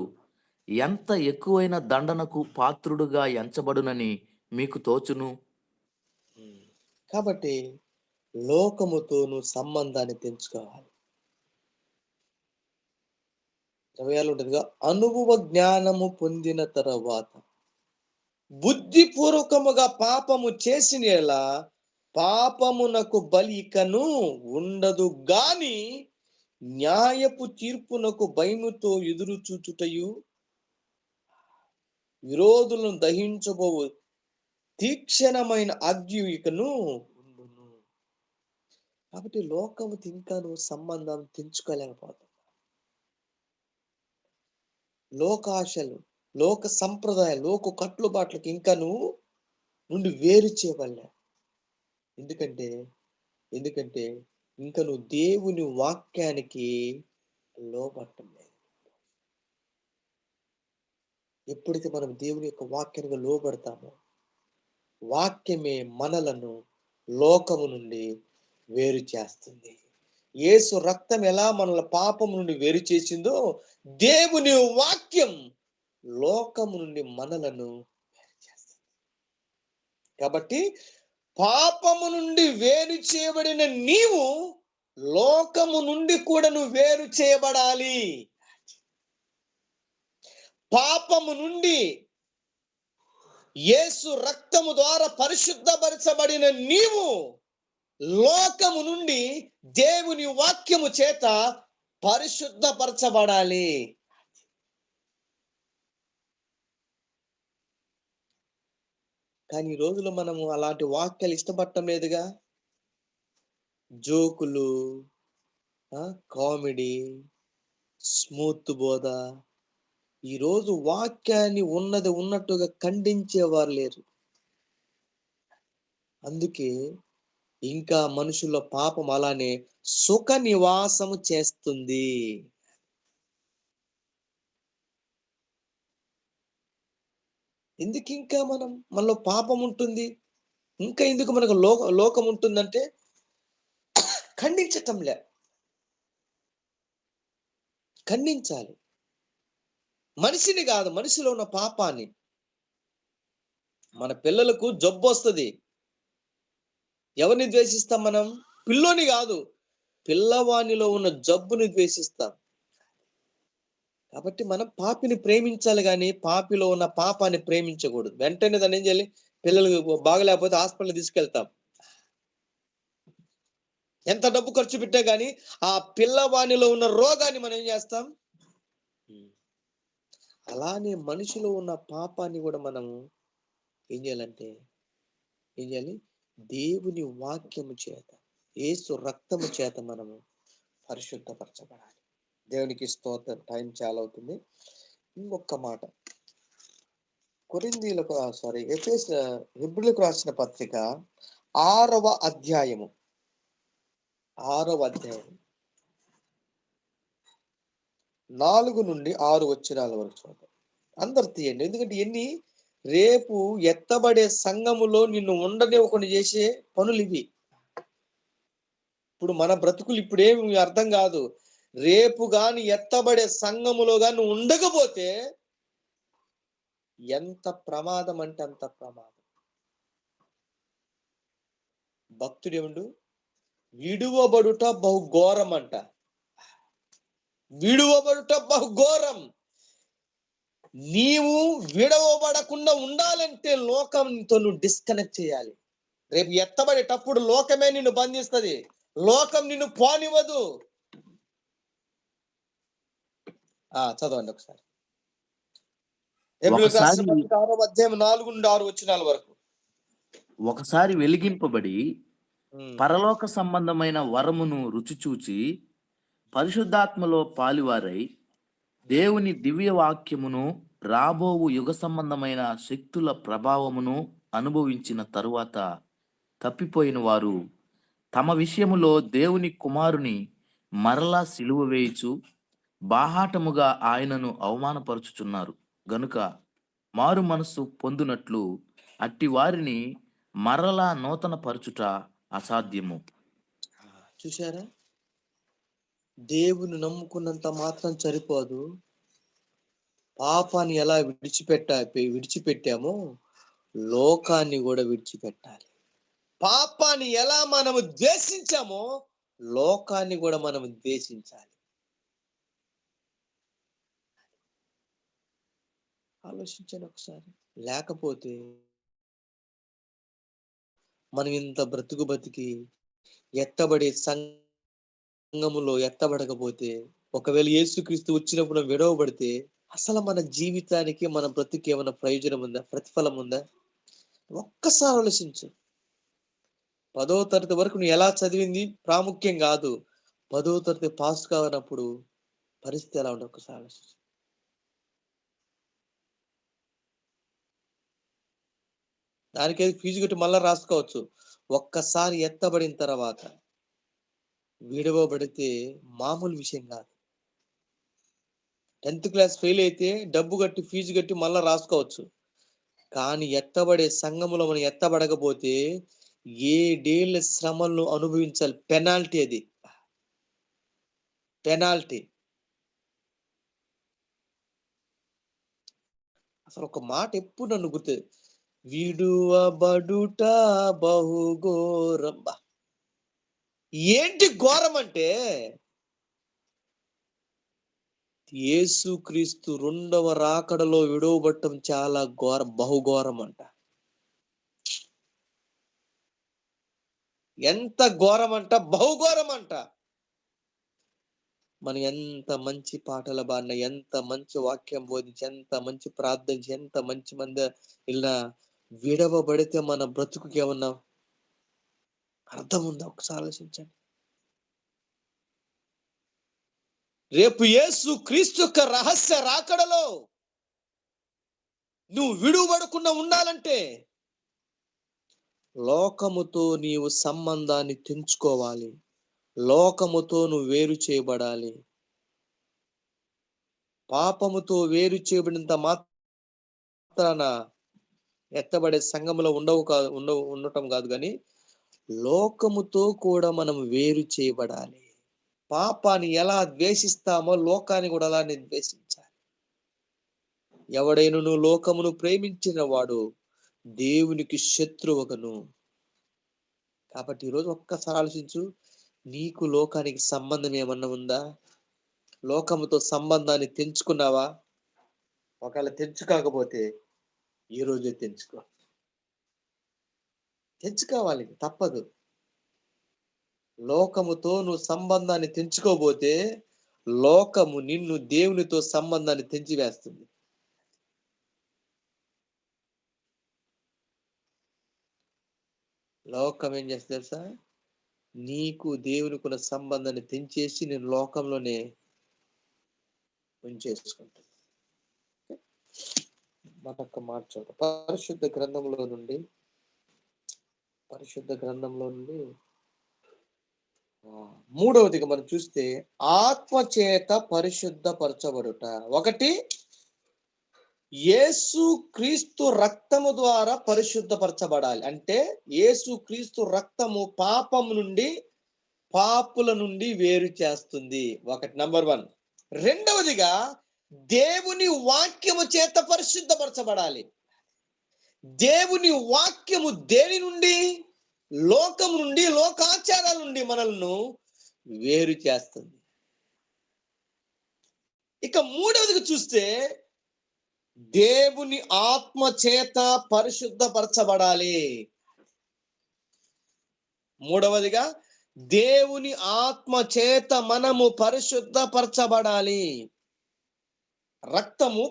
ఎంత ఎక్కువైన దండనకు పాత్రుడుగా ఎంచబడునని మీకు తోచును. కాబట్టి లోకముతోను సంబంధాన్ని తెంచుకోవాలి. 26 ఉంటుందిగా, అనుభవ జ్ఞానము పొందిన తర్వాత బుద్ధిపూర్వకముగా పాపము చేసిన ఎలా పాపమునకు బలి ఇకను ఉండదు, గాని న్యాయపు తీర్పునకు భయముతో ఎదురు చూచుటయు విరోధులను దహించబోవు తీక్షణమైన అగ్ని ఇకను ఉండును. కాబట్టి లోకముతో ఇంకా నువ్వు సంబంధం తెంచుకోలేకపోతావు. లోకాశలు, లోక సంప్రదాయాలు, లోక కట్టుబాట్లకి ఇంకా నువ్వు నుండి వేరు చేయబడలే. ఎందుకంటే ఇంకా నువ్వు దేవుని వాక్యానికి లోబట్టం లేదు. ఎప్పుడైతే మనం దేవుని యొక్క వాక్యానికి లోబడతామో వాక్యమే మనలను లోకము నుండి వేరు చేస్తుంది. యేసు రక్తం ఎలా మనల్ని పాపం నుండి వేరు చేసిందో దేవుని వాక్యం లోకము నుండి మనలను వేరు చేస్తుంది. కాబట్టి పాపము నుండి వేరు చేయబడిన నీవు లోకము నుండి కూడా నువ్వు వేరు చేయబడాలి. పాపము నుండి యేసు రక్తము ద్వారా పరిశుద్ధపరచబడిన నీవు లోకము నుండి దేవుని వాక్యము చేత పరిశుద్ధపరచబడాలి. కానీ ఈ రోజులో మనము అలాంటి వాక్యాలు ఇష్టపడటం లేదుగా. జోకులు, కామెడీ, స్మూత్ బోధ. ఈరోజు వాక్యాన్ని ఉన్నది ఉన్నట్టుగా ఖండించేవారు లేరు. అందుకే ఇంకా మనుషుల పాపం అలానే సుఖ నివాసము చేస్తుంది. ఎందుకు ఇంకా మనలో పాపం ఉంటుంది, ఇంకా ఎందుకు మనకు లోకం ఉంటుందంటే ఖండించటంలే. ఖండించాలి మనిషిని కాదు, మనిషిలో ఉన్న పాపాన్ని. మన పిల్లలకు జబ్బు వస్తుంది, ఎవరిని ద్వేషిస్తాం మనం? పిల్లోని కాదు, పిల్లవానిలో ఉన్న జబ్బుని ద్వేషిస్తాం. కాబట్టి మనం పాపిని ప్రేమించాలి కానీ పాపిలో ఉన్న పాపాన్ని ప్రేమించకూడదు. వెంటనే దాన్ని ఏం చేయాలి? పిల్లలు బాగలేకపోతే హాస్పిటల్ తీసుకెళ్తాం. ఎంత డబ్బు ఖర్చు పెట్టా కానీ ఆ పిల్లవానిలో ఉన్న రోగాన్ని మనం ఏం చేస్తాం? అలానే మనిషిలో ఉన్న పాపాన్ని కూడా మనం ఏం చేయాలంటే ఏం చేయాలి? దేవుని వాక్యము చేత, యేసు రక్తము చేత మనము పరిశుద్ధపరచబడాలి. దేవునికి స్తోత్రం. టైం చాలా అవుతుంది. ఇంకొక మాట, కొరింథీయులకు హెబ్రీయులకు రాసిన పత్రిక 6వ అధ్యాయము 4 నుండి 6 వచనాల వరకు చూద్దాం. అందరు తీయండి, ఎందుకంటే ఎన్ని రేపు ఎత్తబడే సంఘములో నిన్ను ఉండనివ్వకుండా చేసే పనులు ఇవి. ఇప్పుడు మన బ్రతుకులు ఇప్పుడేమి అర్థం కాదు. రేపు గాని ఎత్తబడే సంఘములో గాని నువ్వు ఉండకపోతే ఎంత ప్రమాదం అంటే అంత ప్రమాదం. భక్తుడేముండు, విడువబడుట బహుఘోరం అంట. విడువబడుట బహుఘోరం. నీవు విడవబడకుండా ఉండాలంటే లోకంతో నువ్వు డిస్కనెక్ట్ చేయాలి. రేపు ఎత్తబడేటప్పుడు లోకమే నిన్ను బంధిస్తుంది, లోకం నిన్ను పోనివ్వదు. చదవండి ఒకసారి. హెబ్రీయులకు రాసిన పత్రిక 6వ అధ్యాయం 4 నుండి 6 వచనాల వరకు. ఒకసారి వెలిగింపబడి పరలోక సంబంధమైన వరమును రుచి చూచి పరిశుద్ధాత్మలో పాలివారై దేవుని దివ్య వాక్యమును రాబోవు యుగ సంబంధమైన శక్తుల ప్రభావమును అనుభవించిన తరువాత తప్పిపోయిన వారు తమ విషయములో దేవుని కుమారుని మరలా సిలువ వేయుచు బాహాటముగా ఆయనను అవమానపరుచుచున్నారు గనుక మారు మనస్సు పొందునట్లు అట్టి వారిని మరలా నూతన పరచుట అసాధ్యము. చూశారా, దేవుని నమ్ముకున్నంత మాత్రం సరిపోదు. పాపాన్ని ఎలా విడిచిపెట్టామో లోకాన్ని కూడా విడిచిపెట్టాలి. పాపాన్ని ఎలా మనము ద్వేషించామో లోకాన్ని కూడా మనం ద్వేషించాలి. ఆలోచించండి ఒకసారి. లేకపోతే మనం ఇంత బతికి ఎత్తబడే సంఘములో ఎత్తబడకపోతే, ఒకవేళ యేసుక్రీస్తు వచ్చినప్పుడు విడవబడితే అసలు మన జీవితానికి మన బ్రతుకు ఏమైనా ప్రయోజనం ఉందా? ప్రతిఫలం ఉందా? ఒక్కసారి ఆలోచించు. 10వ తరగతి వరకు నువ్వు ఎలా చదివింది ప్రాముఖ్యం కాదు. 10వ తరగతి పాస్ కానప్పుడు పరిస్థితి ఎలా ఉండదు ఒక్కసారి ఆలోచించు. దానికైతే ఫీజు కట్టి మళ్ళా రాసుకోవచ్చు. ఒక్కసారి ఎత్తబడిన తర్వాత విడవబడితే మామూలు విషయం కాదు. 10th క్లాస్ ఫెయిల్ అయితే డబ్బు కట్టి ఫీజు కట్టి మళ్ళా రాసుకోవచ్చు. కానీ ఎత్తబడే సంఘములో మనం ఎత్తబడకపోతే 7 ఏళ్ల శ్రమలను అనుభవించాలి. పెనాల్టీ అది, పెనాల్టీ. అసలు ఒక మాట ఎప్పుడు నన్ను గుర్తు, విడువబడుట బహుఘోరం. ఏంటి ఘోరం అంటే, యేసుక్రీస్తు 2వ రాకడలో విడవబట్టం చాలా బహుఘోరం అంట. ఎంత ఘోరం అంట, బహుఘోరం అంట. మనం ఎంత మంచి పాటలు పాడినా, ఎంత మంచి వాక్యం బోధించి, ఎంత మంచి ప్రార్థించి, ఎంత మంచి మంది ఇలా విడవబడితే మన బ్రతుకుకి ఏమన్నా అర్థం ఉందా? ఒకసారి ఆలోచించండి. రేపు యేసు క్రీస్తు యొక్క రహస్య రాకడలో నువ్వు విడువబడకుండా ఉండాలంటే లోకముతో నీవు సంబంధాన్ని తెంచుకోవాలి. లోకముతో నువ్వు వేరు చేయబడాలి. పాపముతో వేరు చేయబడినంత మాత్రాన ఎత్తబడే సంఘములో ఉండటం కాదు, కానీ లోకముతో కూడా మనం వేరు చేయబడాలి. పాపాన్ని ఎలా ద్వేషిస్తామో లోకాన్ని కూడా అలానే ద్వేషించాలి. ఎవడైనా నువ్వు లోకమును ప్రేమించిన వాడు దేవునికి శత్రువుగను. కాబట్టి ఈరోజు ఒక్కసారి ఆలోచించు, నీకు లోకానికి సంబంధం ఏమన్నా ఉందా? లోకముతో సంబంధాన్ని తెంచుకున్నావా? ఒకవేళ తెంచుకోకపోతే ఈ రోజే తెంచుకోవాలి, తప్పదు. లోకముతో నువ్వు సంబంధాన్ని తెంచుకోబోతే లోకము నిన్ను దేవునితో సంబంధాన్ని తెంచివేస్తుంది. లోకం ఏం చేస్తుంది తెలుసా? నీకు దేవునికున్న సంబంధాన్ని తెంచేసి నేను లోకంలోనే ఉంచేసుకుంటాను. మరొక మాట చూద్దాం. పరిశుద్ధ గ్రంథంలో నుండి మూడవదిగా మనం చూస్తే ఆత్మచేత పరిశుద్ధపరచబడుట. ఒకటి, యేసు క్రీస్తు రక్తము ద్వారా పరిశుద్ధపరచబడాలి. అంటే యేసు క్రీస్తు రక్తము పాపుల నుండి వేరు చేస్తుంది. ఒకటి, నంబర్ 1. రెండవదిగా దేవుని వాక్యము చేత పరిశుద్ధపరచబడాలి. దేవుని వాక్యము దేని నుండి? లోకం నుండి, లోకాచారాల నుండి మనల్ని వేరు చేస్తుంది. ఇక మూడవదిగా చూస్తే దేవుని ఆత్మ చేత పరిశుద్ధపరచబడాలి. మూడవదిగా దేవుని ఆత్మ చేత మనము పరిశుద్ధపరచబడాలి. రక్తము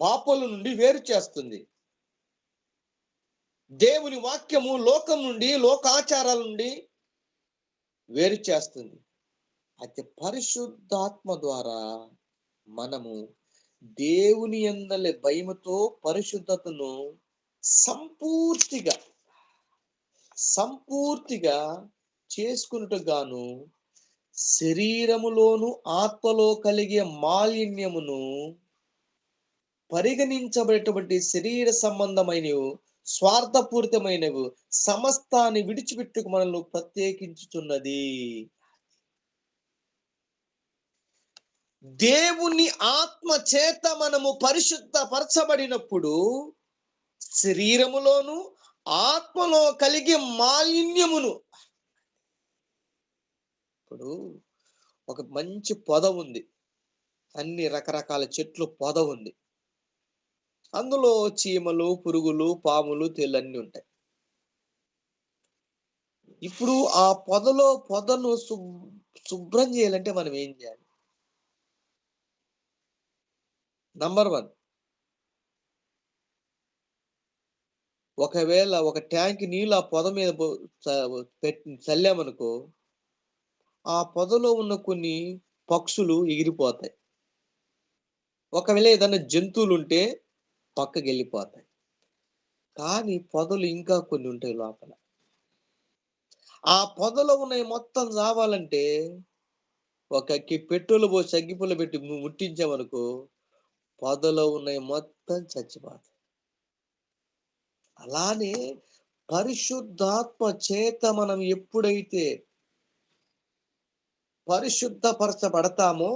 పాపముల నుండి వేరు చేస్తుంది. దేవుని వాక్యము లోకం నుండి, లోకాచారాల నుండి వేరు చేస్తుంది. అయితే పరిశుద్ధాత్మ ద్వారా మనము దేవుని యందలి భయముతో పరిశుద్ధతను సంపూర్తిగా చేసుకున్నట్టు గాను శరీరములోను ఆత్మలో కలిగే మాలిన్యమును పరిగణించబడేటువంటి శరీర సంబంధమైనవి, స్వార్థపూరితమైనవి సమస్తాన్ని విడిచిపెట్టుకు మనల్ని ప్రత్యేకించుతున్నది. దేవుని ఆత్మ చేత మనము పరిశుద్ధపరచబడినప్పుడు శరీరములోను ఆత్మలో కలిగే మాలిన్యమును, ఇప్పుడు ఒక మంచి పొద ఉంది, అన్ని రకరకాల చెట్లు పొద ఉంది, అందులో చీమలు, పురుగులు, పాములు, తేళ్ళన్నీ ఉంటాయి. ఇప్పుడు ఆ పొదను శుభ్రం చేయాలంటే మనం ఏం చేయాలి? నంబర్ 1, ఒకవేళ ఒక ట్యాంక్ నీళ్ళు ఆ పొద మీద చల్లామనుకో, ఆ పొదలో ఉన్న కొన్ని పక్షులు ఎగిరిపోతాయి. ఒకవేళ ఏదైనా జంతువులు ఉంటే పక్కకి వెళ్ళిపోతాయి. కానీ పొదలు ఇంకా కొన్ని ఉంటాయి లోపల. ఆ పొదలో ఉన్నాయి మొత్తం చావాలంటే ఒక పెట్రోల్ పోసి అగ్గిపుల్ల పెట్టి ముట్టించామనుకో, పొదలో ఉన్నాయి మొత్తం చచ్చిపోతాయి. అలానే పరిశుద్ధాత్మ చేత మనం ఎప్పుడైతే పరిశుద్ధపరచబడతామో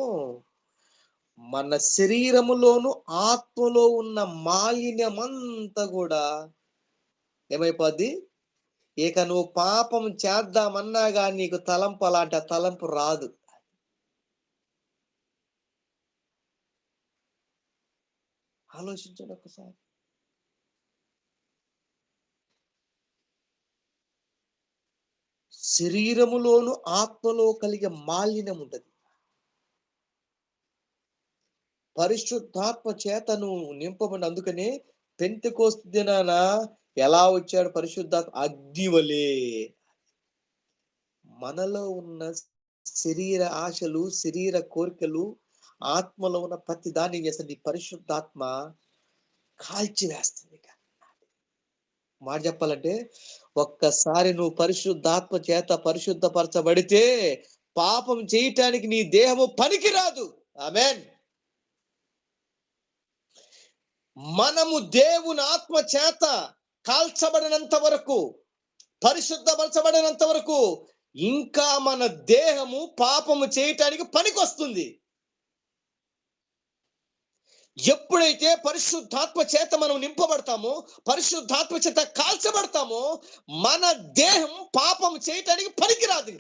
మన శరీరములోను ఆత్మలో ఉన్న మాలిన్యమంతా కూడా ఏమైపోద్ది? ఇక నువ్వు పాపం చేద్దామన్నా కానీ నీకు తలంపు అలాంటి తలంపు రాదు. ఆలోచించండి ఒకసారి. శరీరములోను ఆత్మలో కలిగే మాలిన్యం ఉంటది. పరిశుద్ధాత్మ చేతను నింపబడి, అందుకనే పెంతెకోస్తు దినాన ఎలా వచ్చాడు పరిశుద్ధాత్మ? అగ్నివలే. మనలో ఉన్న శరీర ఆశలు, శరీర కోరికలు, ఆత్మలో ఉన్న ప్రతి దాన్ని ఏం చేస్తుంది? పరిశుద్ధాత్మ కాల్చివేస్తుంది. మాట చెప్పాలంటే, ఒక్కసారి నువ్వు పరిశుద్ధాత్మ చేత పరిశుద్ధపరచబడితే పాపం చేయటానికి నీ దేహము పనికిరాదు. ఆమేన్. మనము దేవుని ఆత్మ చేత కాల్చబడినంత వరకు, పరిశుద్ధపరచబడినంత వరకు ఇంకా మన దేహము పాపము చేయటానికి పనికొస్తుంది. ఎప్పుడైతే పరిశుద్ధాత్మ చేత మనం నింపబడతామో, పరిశుద్ధాత్మ చేత కాల్చబడతామో, మన దేహం పాపం చేయటానికి పనికిరాదు.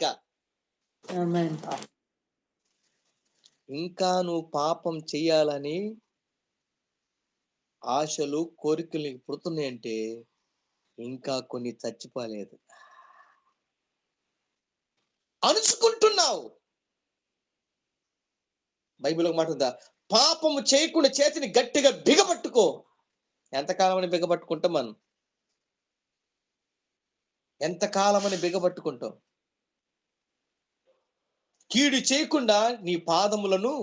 ఇంకా నువ్వు పాపం చెయ్యాలని ఆశలు, కోరికలు నీకు పుడుతున్నాయంటే ఇంకా కొన్ని చచ్చిపోలేదు. అణుచుకుంటున్నావు. బైబిల్ ఒక మాట ఉందా, పాపము చేయకుండా చేతిని గట్టిగా బిగపట్టుకో. ఎంతకాలం అని బిగపట్టుకుంటాం మనం? ఎంతకాలం అని బిగపట్టుకుంటాం? కీడు చేయకుండా నీ పాదములను,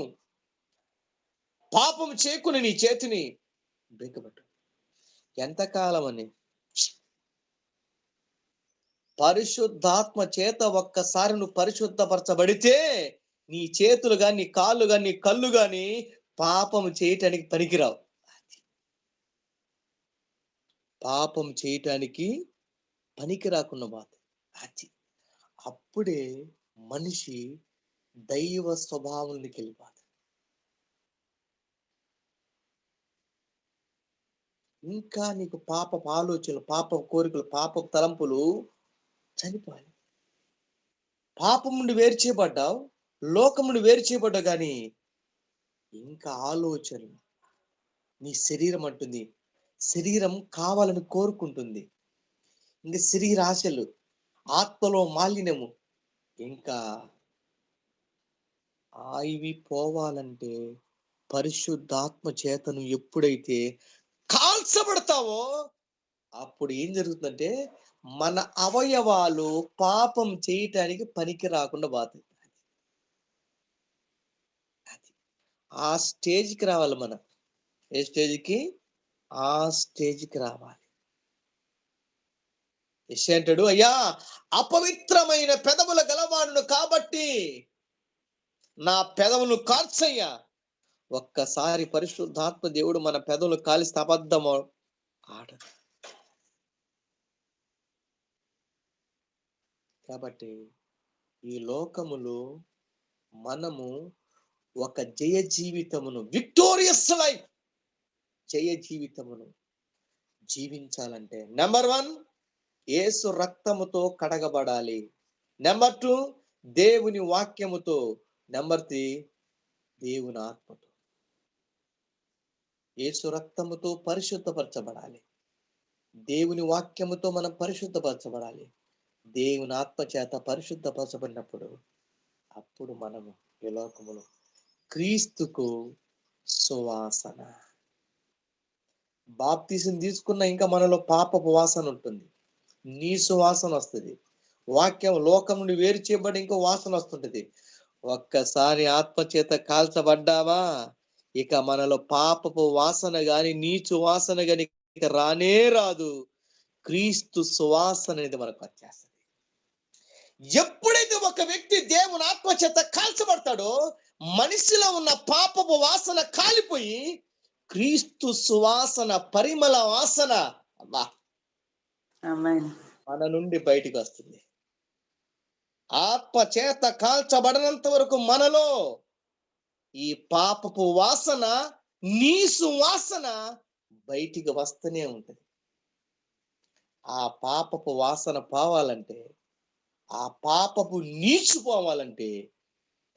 పాపము చేయకుండా నీ చేతిని బిగపట్టు. ఎంతకాలం అని? పరిశుద్ధాత్మ చేత ఒక్కసారి నువ్వు పరిశుద్ధపరచబడితే నీ చేతులు గాని, నీ కాళ్ళు గాని, నీ కళ్ళు గాని పాపము చేయటానికి పనికిరావు. పాపం చేయటానికి పనికి రాకుండా బాధ అది. అప్పుడే మనిషి దైవ స్వభావంలోకి వెళ్ళిపోతాడు. ఇంకా నీకు పాపపు ఆలోచనలు, పాపపు కోరికలు, పాపపు తలంపులు చనిపోయాయి. పాపం నుండి వేరు చేయబడ్డావు, లోకం నుండి వేరు చేయబడ్డావు, కానీ ఇంకా ఆలోచనలు. నీ శరీరం అంటుంది, శరీరం కావాలని కోరుకుంటుంది. ఇంకా శరీర ఆశలు, ఆత్మలో మాలిన్యము. ఇంకా ఇవి పోవాలంటే పరిశుద్ధాత్మ చేతను ఎప్పుడైతే కాల్చబడతావో అప్పుడు ఏం జరుగుతుందంటే మన అవయవాలు పాపం చేయటానికి పనికి రాకుండా పోతాయి. ఆ స్టేజ్కి రావాలి మనం. ఏ స్టేజ్కి? ఆ స్టేజ్కి రావాలి. యెషయా అంటాడు, అయ్యా అపవిత్రమైన పెదవుల గలవాడును కాబట్టి నా పెదవులు కాల్చయ్యా. ఒక్కసారి పరిశుద్ధాత్మ దేవుడు మన పెదవులు కాలిస్తే అబద్ధము ఆడదు. కాబట్టి ఈ లోకములో మనము ఒక జయ జీవితమును, విక్టోరియస్ లైఫ్, జయ జీవితమును జీవించాలంటే నెంబర్ 1 యేసు రక్తముతో కడగబడాలి. నెంబర్ 2 దేవుని వాక్యముతో. నెంబర్ 3 దేవుని ఆత్మతో. యేసు రక్తముతో పరిశుద్ధపరచబడాలి, దేవుని వాక్యముతో మనం పరిశుద్ధపరచబడాలి, దేవుని ఆత్మ చేత పరిశుద్ధపరచబడినప్పుడు అప్పుడు మనము ఈ లోకములో క్రీస్తుకు సువాసన. బాప్తీసం తీసుకున్న ఇంకా మనలో పాపపు వాసన ఉంటుంది, నీ సువాసన వస్తుంది. వాక్యం లోకం నుండి వేరు చేయబడి ఇంకో వాసన వస్తుంటది. ఒక్కసారి ఆత్మ చేత కాల్చబడ్డావా ఇక మనలో పాపపు వాసన గాని, నీచు వాసన గాని ఇక రానే రాదు. క్రీస్తు సువాసన అనేది మనకు వచ్చేస్తుంది. ఎప్పుడైతే ఒక వ్యక్తి దేవుని ఆత్మ చేత కాల్చబడతాడో మనిషిలో ఉన్న పాపపు వాసన కాలిపోయి క్రీస్తు సువాసన, పరిమళ వాసన అబ్బా మన నుండి బయటికి వస్తుంది. ఆత్మ చేత కాల్చబడినంత వరకు మనలో ఈ పాపపు వాసన, నీసు వాసన బయటికి వస్తూనే ఉంటుంది. ఆ పాపపు వాసన పోవాలంటే, ఆ పాపపు నీచు పోవాలంటే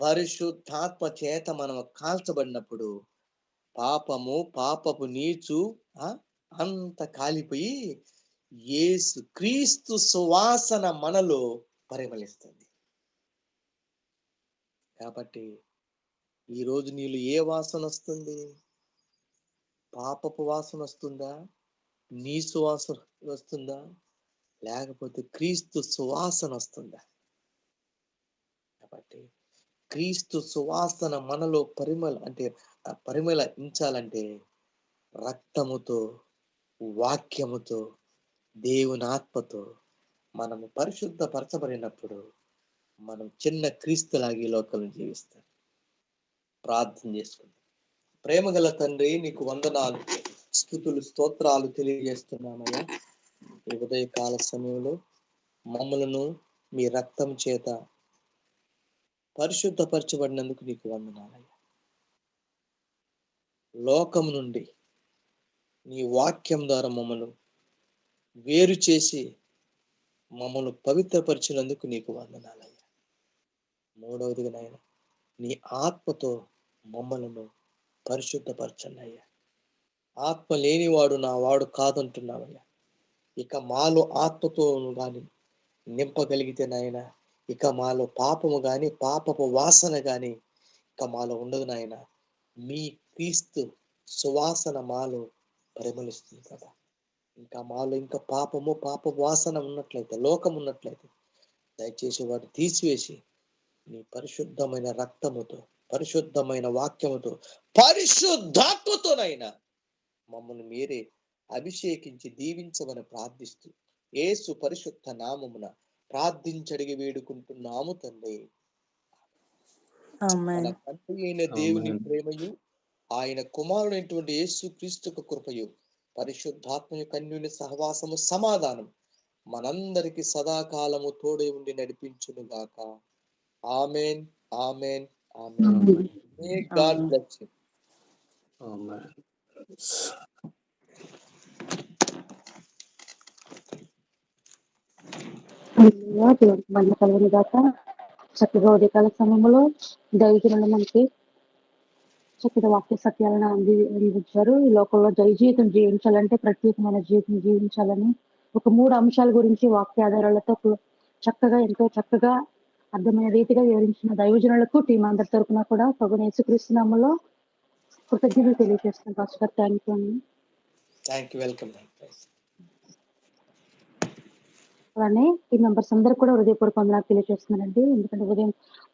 పరిశుద్ధాత్మ చేత మనం కాల్చబడినప్పుడు పాపము, పాపపు నీచు అంత కాలిపోయి యేసు క్రీస్తు సువాసన మనలో పరిమళిస్తుంది. కాబట్టి ఈరోజు నీళ్ళు ఏ వాసన వస్తుంది? పాపపు వాసన వస్తుందా? నీసు వాసన వస్తుందా? లేకపోతే క్రీస్తు సువాసన వస్తుందా? కాబట్టి క్రీస్తు సువాసన మనలో పరిమళించాలంటే రక్తముతో, వాక్యముతో, దేవుని ఆత్మతో మనము పరిశుద్ధపరచబడినప్పుడు మనం చిన్న క్రీస్తులాగి లోకంలో జీవిస్తాం. ప్రార్థన చేసుకుందాం. ప్రేమగల తండ్రి, నీకు వందనాలు, స్తుతులు, స్తోత్రాలు తెలియజేస్తున్నామయ్యా. ఈ ఉదయకాల సమయంలో మమ్మలను మీ రక్తం చేత పరిశుద్ధపరచబడినందుకు నీకు వందనాలయ్యా. లోకం నుండి నీ వాక్యం ద్వారా మమ్మల్ని వేరు చేసి మమ్మల్ని పవిత్రపరిచినందుకు నీకు వందనాలయ్యా. మూడవదిగా నాయన నీ ఆత్మతో మమ్మలను పరిశుద్ధపరచండి అయ్యా. ఆత్మ లేనివాడు నా వాడు కాదంటున్నావయ్యా. ఇక మాలో ఆత్మతో కానీ నింపగలిగితే నాయన ఇక మాలో పాపము గాని పాపపు వాసన గాని ఇక మాలో ఉండదు నాయన. మీ క్రీస్తు సువాసన మాలో పరిమళిస్తుంది కదా. ఇంకా మాలో ఇంకా పాపము పాప వాసన ఉన్నట్లయితే, లోకం ఉన్నట్లయితే దయచేసి వాటిని తీసివేసి నీ పరిశుద్ధమైన రక్తముతో, పరిశుద్ధమైన వాక్యముతో, పరిశుద్ధాత్మతోనైనా మమ్మల్ని మీరే అభిషేకించి దీవించమని ప్రార్థిస్తూ యేసు పరిశుద్ధ నామమున ప్రార్థించడిగి వేడుకుంటున్నాము తండ్రి. మన తండ్రి అయిన దేవుని ప్రేమయు, ఆయన కుమారుడైనటువంటి యేసు క్రీస్తు కృపయు, పరిశుద్ధాత్మ యొక్క అన్యోన్య సహవాసము, సమాధానం మనందరికి సదాకాలము తోడై ఉండి నడిపించును గాక. Amen, amen, amen. May God bless you. దేవుడికి మహిమ కలుగును గాక. చక్కగా ఉదయకాల సమయంలో దైవజనులు మనకి చక్కగా వాక్య సత్యాలను అందించారు. ఈ లోకంలో జయ జీవితం జీవించాలంటే ప్రత్యేకమైన జీవితం జీవించాలని ఒక 3 అంశాల గురించి వాక్య ఆధారాలతో ఎంతో చక్కగా అర్థమైన రీతిగా వివరించిన దైవజనులకు టీం అందరి తరపున కూడా ప్రభువైన యేసుక్రీస్తు నామములో కృతజ్ఞతలు తెలియజేస్తున్నాం. పాస్టర్ థ్యాంక్ యూ అండి. Thank you, welcome. అలానే ఈ మెంబర్స్ అందరూ కూడా హృదయపూర్వక వందనాలు తెలియజేస్తున్నానండి. ఎందుకంటే ఉదయం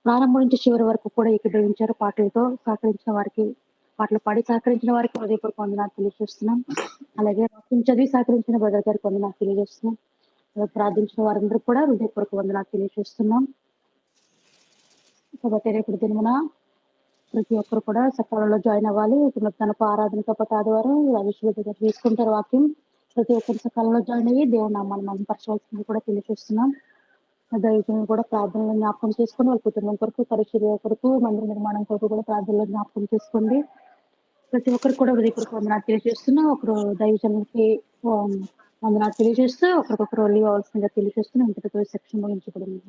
ప్రారంభం నుంచి చివరి వరకు కూడా ఏకీభవించారు. పాటలతో పాటలు పాడి సహకరించిన వారికి హృదయపూర్వక వందనాలు తెలియజేస్తున్నాం. అలాగే వాక్యం చదివి సహకరించిన బ్రదర్ గారికి వందనాలు తెలియజేస్తున్నాం. ప్రార్థించిన వారందరూ కూడా హృదయపూర్వక వందనాలు తెలియజేస్తున్నాం. కాబట్టి రేపటి దినమున ప్రతి ఒక్కరు కూడా సకాలంలో జాయిన్ అవ్వాలి. తనకు ఆరాధనతో పాటు ఆదివారం విశ్వవిద్యాలయం తీసుకుంటారు వాక్యం. ప్రతి ఒక్కరు సకాలంలో జాయిన్ అయ్యి దేవుని నామాన్ని మనం పరచవలసింది కూడా తెలియజేస్తున్నాం. దైవజనులు కూడా ప్రార్థనలో జ్ఞాపకం చేసుకుని వాళ్ళ కుటుంబం కొరకు, పరిచర్య కొరకు, మందిర నిర్మాణం కొరకు కూడా ప్రార్థనలో జ్ఞాపకం చేసుకోండి. ప్రతి ఒక్కరికి కూడా హృదయపూర్వక వందనాలు తెలియజేస్తున్నా. ఒకరు దైవజనులకి వందనాలు తెలియజేస్తూ ఒకరికొకరు లీవ్ అవ్వాల్సిందిగా తెలియజేస్తున్నా. ఇంతటితో సెక్షన్ ముగించబడింది.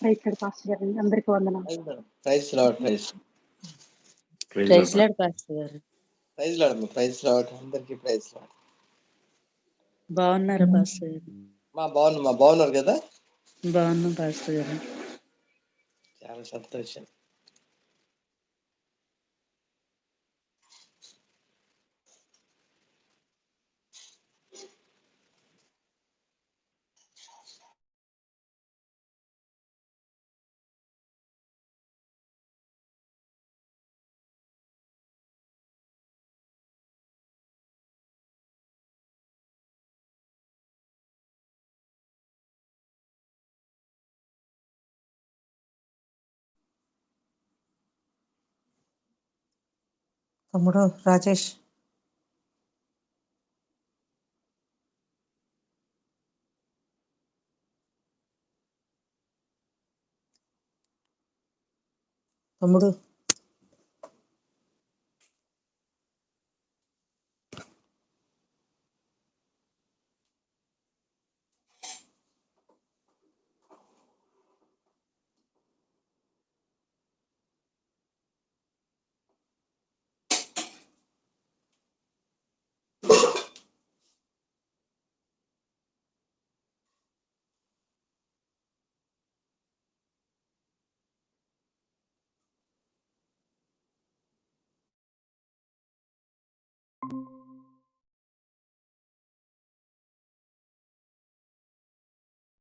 ప్రైజ్ లార్డ్ పాస్టర్ గారు, అందరికీ వందనాలు. Praise lord, praise lord pastor గారు. ప్రైజ్ లార్డ్, ప్రైజ్ లార్డ్, అందరికీ ప్రైజ్ లార్డ్. బాగున్నారా పాస్టర్ గారు? బాగున్నారు కదా. బాగున్నాం పాస్టర్ గారు. చాలా సంతోషం. తమ్ముడు రాజేష్, తమ్ముడు